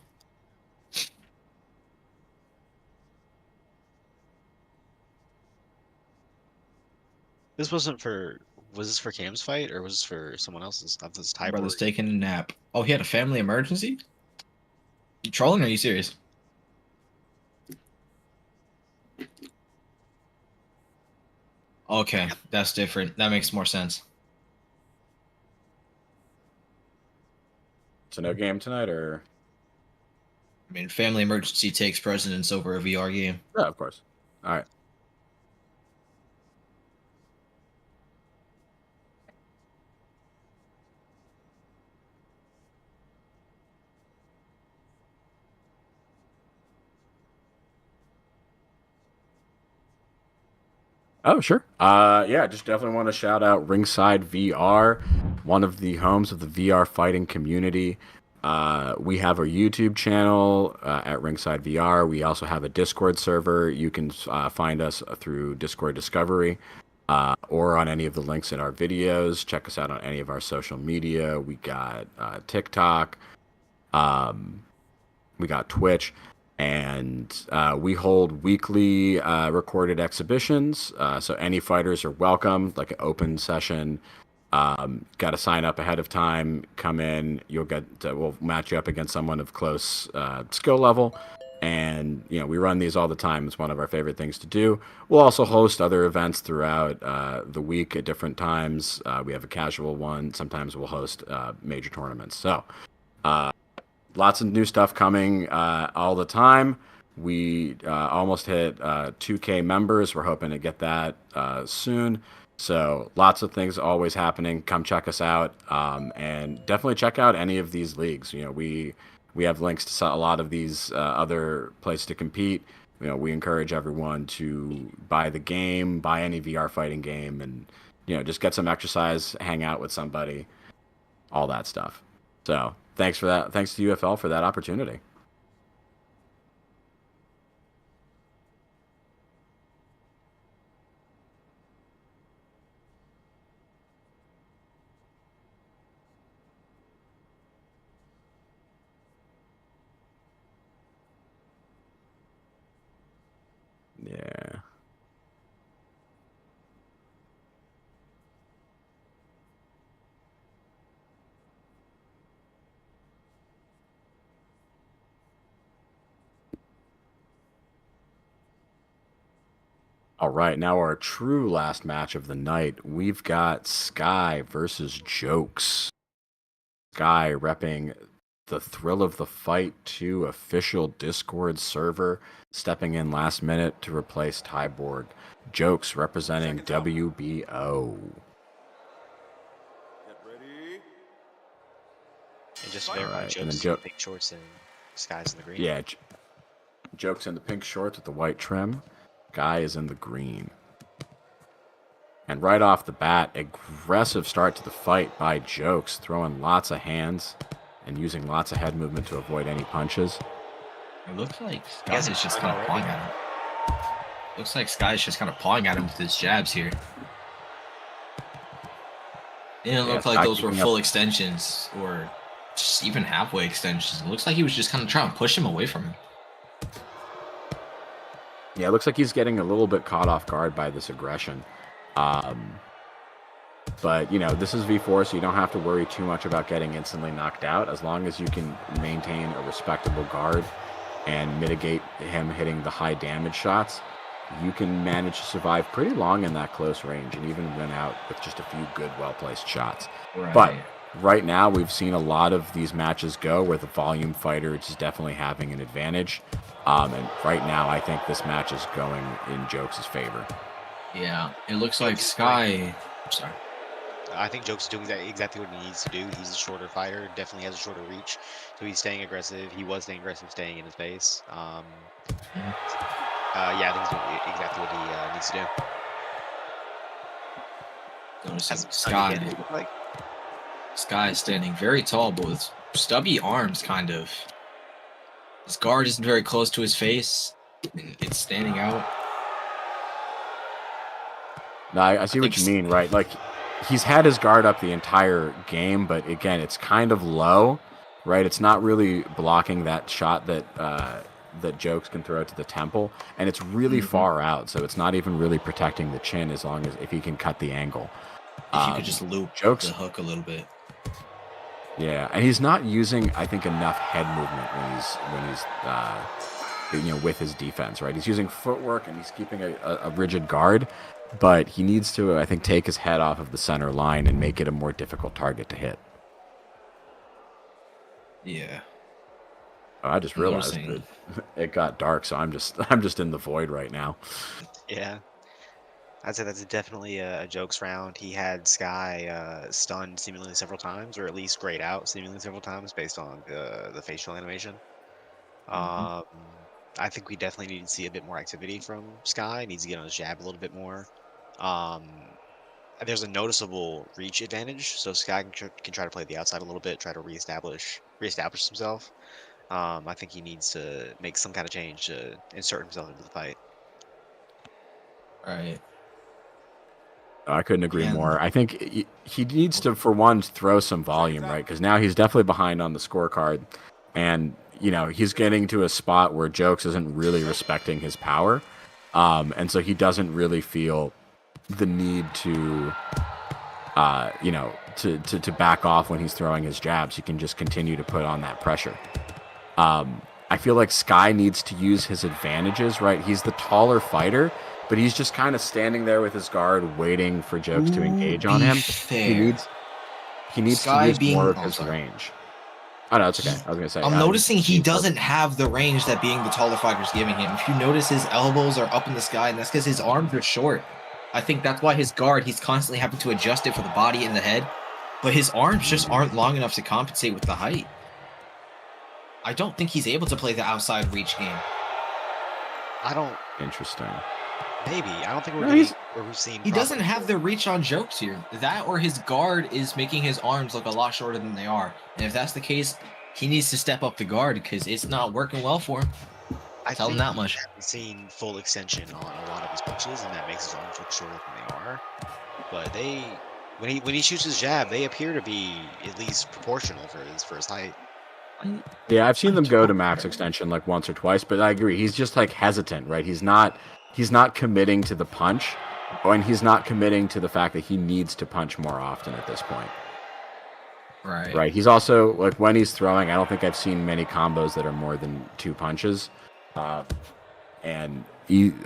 This wasn't for. Was this for Cam's fight or was this for someone else's? I thought this My brother's Tyborg. taking a nap. Oh, he had a family emergency? You trolling or are you serious? Okay, that's different. That makes more sense. So no game tonight, or? I mean, family emergency takes precedence over a VR game. Yeah, of course. All right. Oh, sure. Yeah, just definitely want to shout out Ringside VR, one of the homes of the VR fighting community. We have our YouTube channel at Ringside VR. We also have a Discord server. You can find us through Discord Discovery or on any of the links in our videos. Check us out on any of our social media. We got TikTok. We got Twitch. And we hold weekly recorded exhibitions. So any fighters are welcome, like an open session. Got to sign up ahead of time. Come in. We'll match you up against someone of close skill level. And we run these all the time. It's one of our favorite things to do. We'll also host other events throughout the week at different times. We have a casual one. Sometimes we'll host major tournaments. So. Lots of new stuff coming all the time. We almost hit 2K members. We're hoping to get that soon. So lots of things always happening. Come check us out, and definitely check out any of these leagues. We have links to a lot of these other places to compete. We encourage everyone to buy the game, buy any VR fighting game, and just get some exercise, hang out with somebody, all that stuff. So. Thanks for that. Thanks to UFL for that opportunity. Yeah. All right, now our true last match of the night. We've got Sky versus Jokes. Sky repping the Thrill of the Fight 2 official Discord server, stepping in last minute to replace Tyborg. Jokes representing WBO. Get ready. And just All verify right, and then Jokes in the pink shorts and Sky's in the green. Yeah, Jokes in the pink shorts with the white trim. Guy is in the green. And right off the bat, aggressive start to the fight by Jokes, throwing lots of hands and using lots of head movement to avoid any punches. It looks like Sky Yes, is just I kind know, of right? pawing at him. Looks like Sky is just kind of pawing at him with his jabs here. Didn't Yeah, look like Sky those were keeping full up. extensions or just even halfway extensions. It looks like he was just kind of trying to push him away from him. Yeah, it looks like he's getting a little bit caught off guard by this aggression. But, you know, this is V4, so you don't have to worry too much about getting instantly knocked out. As long as you can maintain a respectable guard and mitigate him hitting the high damage shots, you can manage to survive pretty long in that close range and even win out with just a few good, well-placed shots. Right. But right now, we've seen a lot of these matches go where the volume fighter is definitely having an advantage. And right now, I think this match is going in Jokes' favor. Yeah, it looks like Sky. Sorry. I think Jokes is doing exactly what he needs to do. He's a shorter fighter, definitely has a shorter reach, so he's staying aggressive. He was staying aggressive, staying in his base. Yeah, I think he's doing exactly what he needs to do. Noticing Has Sky. Sunny look like? Sky is standing very tall, but with stubby arms, kind of. His guard isn't very close to his face. And it's standing out. No, I see what you mean, right? Like, he's had his guard up the entire game, but again, it's kind of low, right? It's not really blocking that shot that that Jokes can throw to the temple, and it's really far out, so it's not even really protecting the chin as long as if he can cut the angle. If you could just loop Jokes, the hook a little bit. Yeah, and he's not using, I think, enough head movement when he's you know, with his defense, right? He's using footwork and he's keeping a rigid guard, but he needs to, I think, take his head off of the center line and make it a more difficult target to hit. Yeah. Oh, I just realized Noticing. that it got dark, so I'm just in the void right now. Yeah. I'd say that's definitely a Jokes round. He had Sky stunned seemingly several times, or at least grayed out seemingly several times based on the facial animation. I think we definitely need to see a bit more activity from Sky. He needs to get on his jab a little bit more. There's a noticeable reach advantage, so Sky can try to play the outside a little bit, try to reestablish himself. I think he needs to make some kind of change to insert himself into the fight. Right. I couldn't agree Yeah. more. I think he needs to, for one, throw some volume, right? Because now he's definitely behind on the scorecard, and you know he's getting to a spot where Jokes isn't really respecting his power, and so he doesn't really feel the need to, you know, to back off when he's throwing his jabs. He can just continue to put on that pressure. I feel like Sky needs to use his advantages, right? He's the taller fighter, but he's just kind of standing there with his guard, waiting for Jokes to engage on him. Fair. He needs Sky to use being- more of oh, his sorry. range. Oh no, it's okay. I was gonna say. I'm noticing he doesn't have the range that being the taller fighter is giving him. If you notice, his elbows are up in the sky, and that's because his arms are short. I think that's why his guard, he's constantly having to adjust it for the body and the head, but his arms just aren't long enough to compensate with the height. I don't think he's able to play the outside reach game. Interesting. Maybe. I don't think No, we've seen. He doesn't have the reach on Jokes here. That or his guard is making his arms look a lot shorter than they are. And if that's the case, he needs to step up the guard because it's not working well for him. Tell him that much. I haven't seen full extension on a lot of his punches, and that makes his arms look shorter than they are. But when he shoots his jab, they appear to be at least proportional for his height. Yeah, I've seen them go to max extension like once or twice, but I agree. He's just like hesitant, right? He's not committing to the punch, and he's not committing to the fact that he needs to punch more often at this point. Right. Right. He's also, like, when he's throwing, I don't think I've seen many combos that are more than 2 punches. And,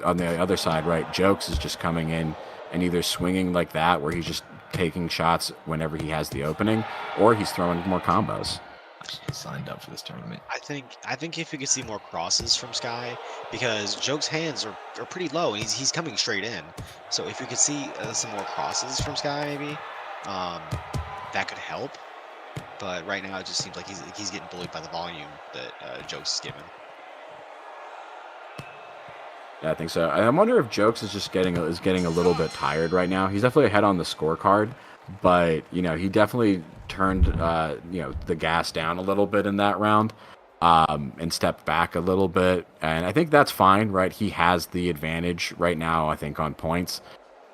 on the other side, right, Jokes is just coming in and either swinging like that, where he's just taking shots whenever he has the opening, or he's throwing more combos. I signed up for this tournament. I think if we could see more crosses from Sky, because Joke's hands are pretty low and he's coming straight in. So if we could see some more crosses from Sky, maybe that could help. But right now it just seems like he's getting bullied by the volume that Jokes is given. Yeah, I think so. I wonder if Jokes is just getting a little bit tired right now. He's definitely ahead on the scorecard, but you know, he definitely turned you know, the gas down a little bit in that round, and stepped back a little bit. And I think that's fine, right? He has the advantage right now, I think, on points.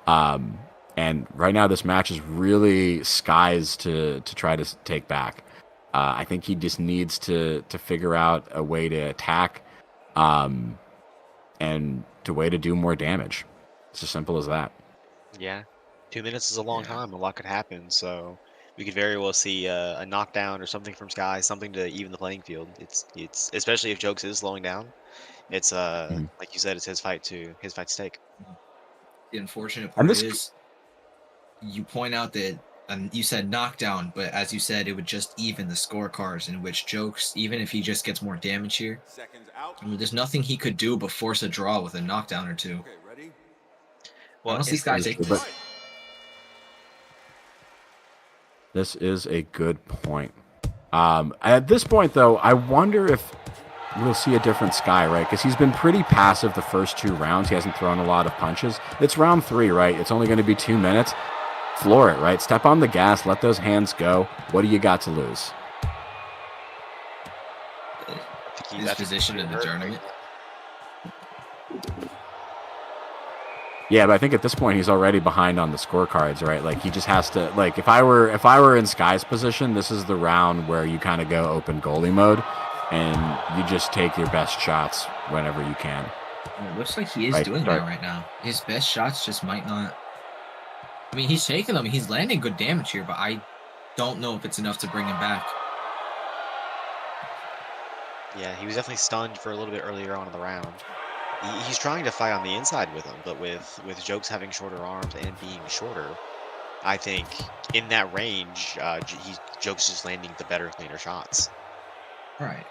And right now this match is really Sky's to try to take back. I think he just needs to figure out a way to attack. And a way to do more damage. It's as simple as that. Yeah, 2 minutes is a long time. A lot could happen. So we could very well see a knockdown or something from Sky, something to even the playing field. It's especially if Jokes is slowing down. It's like you said, it's his fight to take. The unfortunate part is, you point out that you said knockdown, but as you said, it would just even the scorecards, in which Jokes, even if he just gets more damage here, I mean, there's nothing he could do but force a draw with a knockdown or two. Okay, ready? Well, Honestly, Sky take this. This is a good point. At this point, though, I wonder if we'll see a different Sky, right? Because he's been pretty passive the first 2 rounds. He hasn't thrown a lot of punches. It's round 3, right? It's only going to be 2 minutes. Floor it, right? Step on the gas. Let those hands go. What do you got to lose? His position in the tournament. Yeah, but I think at this point he's already behind on the scorecards, right? Like, he just has to, like, if I were in Sky's position, this is the round where you kind of go open goalie mode and you just take your best shots whenever you can. It looks like he is doing that right now. His best shots just might not. I mean, he's taking them. He's landing good damage here, but I don't know if it's enough to bring him back. Yeah, he was definitely stunned for a little bit earlier on in the round. He's trying to fight on the inside with him, but with Jokes having shorter arms and being shorter, I think in that range, Jokes is landing the better, cleaner shots. Right.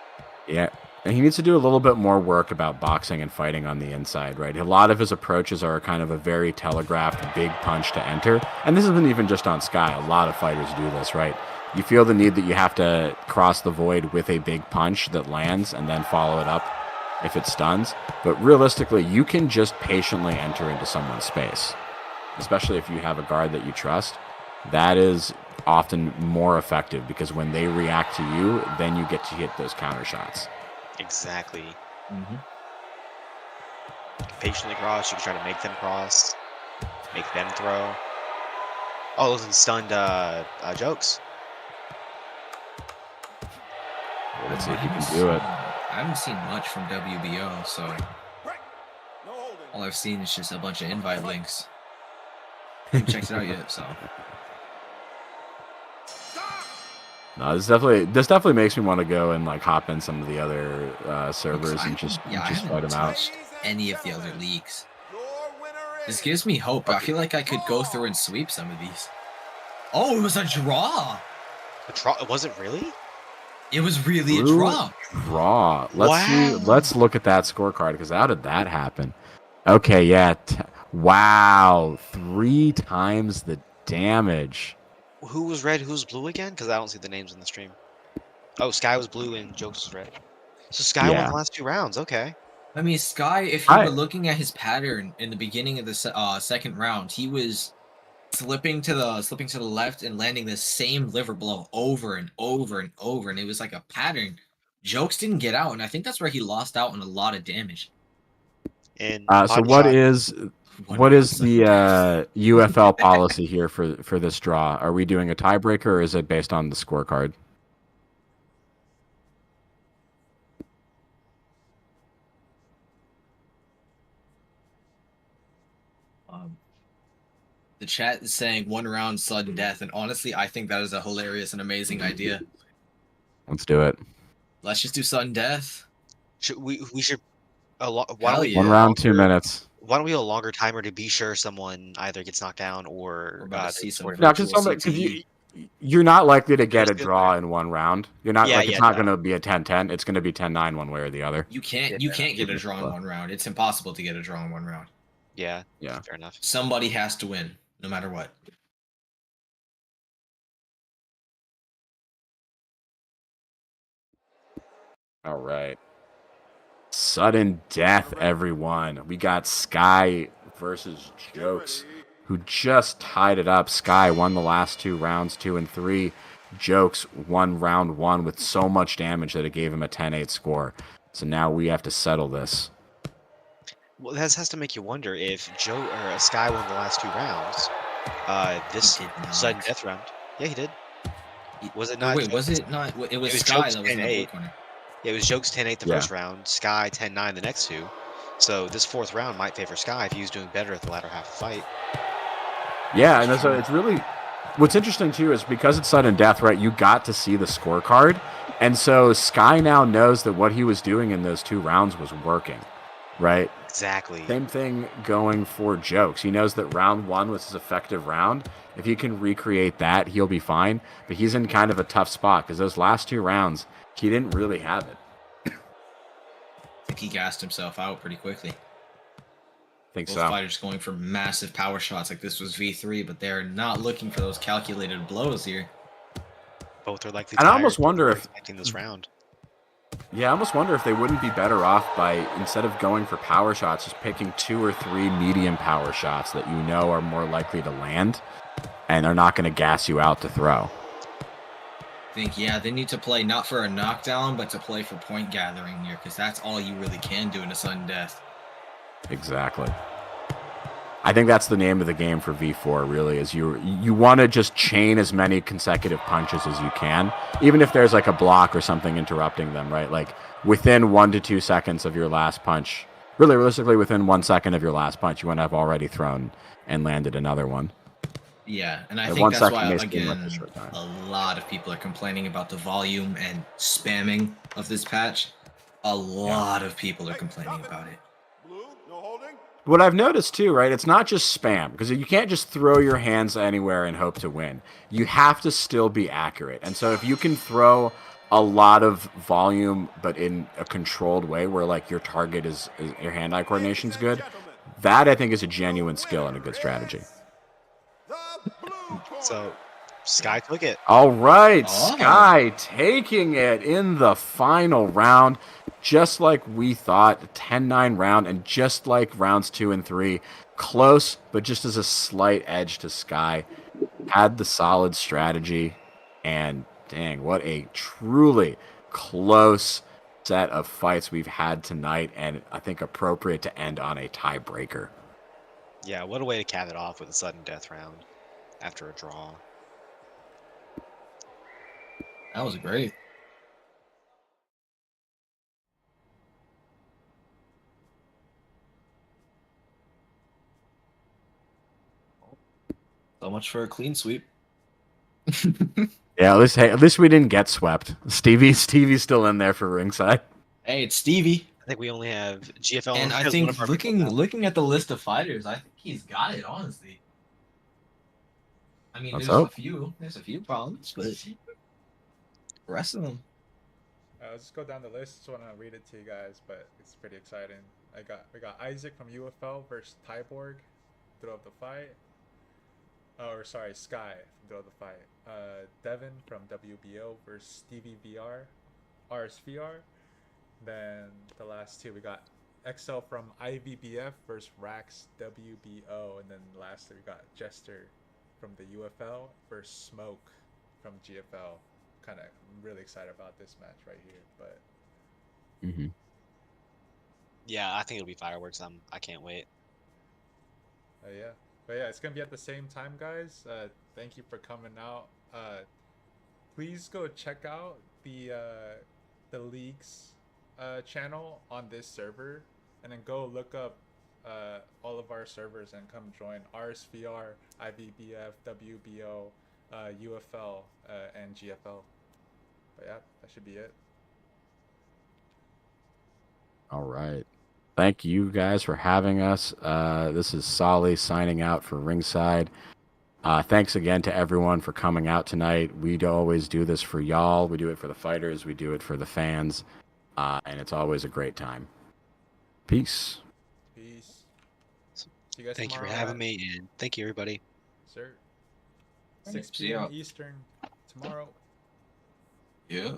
Yeah. And he needs to do a little bit more work about boxing and fighting on the inside, right? A lot of his approaches are kind of a very telegraphed big punch to enter. And this isn't even just on Sky. A lot of fighters do this, right? You feel the need that you have to cross the void with a big punch that lands and then follow it up if it stuns. But realistically, you can just patiently enter into someone's space, especially if you have a guard that you trust. That is often more effective because when they react to you, then you get to hit those counter shots. Exactly. Mm-hmm. Patiently cross. You can try to make them cross, make them throw. Oh, those stunned Jokes. Let's see if you can do it. I haven't seen much from WBO, so all I've seen is just a bunch of invite links. I haven't checked it out yet, so. No, this definitely makes me want to go and like hop in some of the other servers and just fight them out. Any of the other leagues. This gives me hope. I feel like I could go through and sweep some of these. Oh, it was a draw. A draw? Was it really? It was really a draw. Draw. Let's look at that scorecard, because how did that happen? Okay, yeah. Wow, 3 times the damage. Who was red? Who's blue again? Because I don't see the names in the stream. Oh, Sky was blue and Jokes was red. So Sky won the last 2 rounds. Okay. I mean, Sky, if you were looking at his pattern in the beginning of the second round, he was slipping to the left and landing the same liver blow over and over and over, and it was like a pattern. Jokes didn't get out, and I think that's where he lost out on a lot of damage. And so what is the UFL policy here for this draw? Are we doing a tiebreaker, or is it based on the scorecard? The chat is saying 1 round sudden death, and honestly, I think that is a hilarious and amazing idea. Let's do it. Let's just do sudden death. We should. Why Hell don't we yeah. One round, 2 minutes. Why don't we do a longer timer to be sure someone either gets knocked down We're or about to see they some score? No, virtual because CTE. you're not likely to get a Seriously, draw in one round. You're not Yeah, like it's yeah, not no. going to be a 10-10. It's going to be 10-9 one way or the other. You can't get a draw in one round. It's impossible to get a draw in one round. Yeah, Yeah. fair enough. Somebody has to win, no matter what. All right. Sudden death, everyone. We got Sky versus Jokes, who just tied it up. Sky won the last 2 rounds, 2 and 3. Jokes won round 1 with so much damage that it gave him a 10-8 score. So now we have to settle this. Well, this has to make you wonder if Sky won the last 2 rounds. This He did not. sudden death round. Yeah, he did. Was it Oh, not? wait, was it not? It was was Sky Jokes that was in the 10-8. blue corner. Yeah, it was Jokes 10-8 the Yeah. first round, Sky 10-9 the next 2. So this 4th round might favor Sky if he was doing better at the latter half of the fight. Yeah, and so it's really what's interesting too is because it's sudden death, right? You got to see the scorecard, and so Sky now knows that what he was doing in those 2 rounds was working, right? Exactly. Same thing going for Jokes. He knows that round 1 was his effective round. If he can recreate that, he'll be fine. But he's in kind of a tough spot because those last 2 rounds, he didn't really have it. I think he gassed himself out pretty quickly. I think Both so. fighters going for massive power shots like this was V3, but they're not looking for those calculated blows here. Both are likely And I tired. almost wonder Both are if- expecting this round. Yeah, I almost wonder if they wouldn't be better off by, instead of going for power shots, just picking 2 or 3 medium power shots that you know are more likely to land, and they're not going to gas you out to throw. I think, yeah, they need to play not for a knockdown, but to play for point gathering here, because that's all you really can do in a sudden death. Exactly. I think that's the name of the game for V4, really, is you want to just chain as many consecutive punches as you can, even if there's like a block or something interrupting them, right? Like within 1 to 2 seconds of your last punch, really realistically within 1 second of your last punch, you want to have already thrown and landed another one. Yeah, and I Yeah, think 1 that's second why, may seem like again, a short time. a lot of people are complaining about the volume and spamming of this patch. A lot of people are complaining about it. Blue, no holding. What I've noticed too, right? It's not just spam, because you can't just throw your hands anywhere and hope to win. You have to still be accurate. And so if you can throw a lot of volume, but in a controlled way where like your target is your hand-eye coordination's good, that I think is a genuine skill and a good strategy. The blue corner. So Sky took it. All right, Oh. Sky taking it in the final round, just like we thought, a 10-9 round, and just like rounds 2 and 3, close, but just as a slight edge to Sky. Had the solid strategy, and dang, what a truly close set of fights we've had tonight, and I think appropriate to end on a tiebreaker. Yeah, what a way to cap it off with a sudden death round after a draw. That was great. So much for a clean sweep. Yeah, at least we didn't get swept. Stevie's still in there for ringside. Hey, it's Stevie. I think we only have GFL And I as one think of our people now. looking at the list of fighters, I think he's got it, honestly. I mean, Let's there's hope. a few problems, but the rest of them. I'll just go down the list. Just want to read it to you guys, but it's pretty exciting. We got Isaac from UFL versus Tyborg, throw up the fight. Sky from throw up the fight. Devin from WBO versus Stevie VR, RSVR. Then the last 2 we got XL from IVBF versus Rax WBO, and then lastly we got Jester from the UFL versus Smoke from GFL. I'm really excited about this match right here, but Mm-hmm. Yeah, I think it'll be fireworks. I can't wait. yeah. But yeah, it's gonna be at the same time, guys. Thank you for coming out. Please go check out the league's channel on this server, and then go look up all of our servers and come join RSVR, IVBF, WBO, UFL, and GFL. But yeah, that should be it. All right. thank you guys for having us. This is Solly signing out for Ringside. Thanks again to everyone for coming out tonight. We always do this for y'all. We do it for the fighters. We do it for the fans. And it's always a great time. Peace. Peace. See you guys Thank you for tomorrow having at- me, and thank you, everybody. Sir. Alright, 6 see ya. p.m. Eastern tomorrow. Yeah.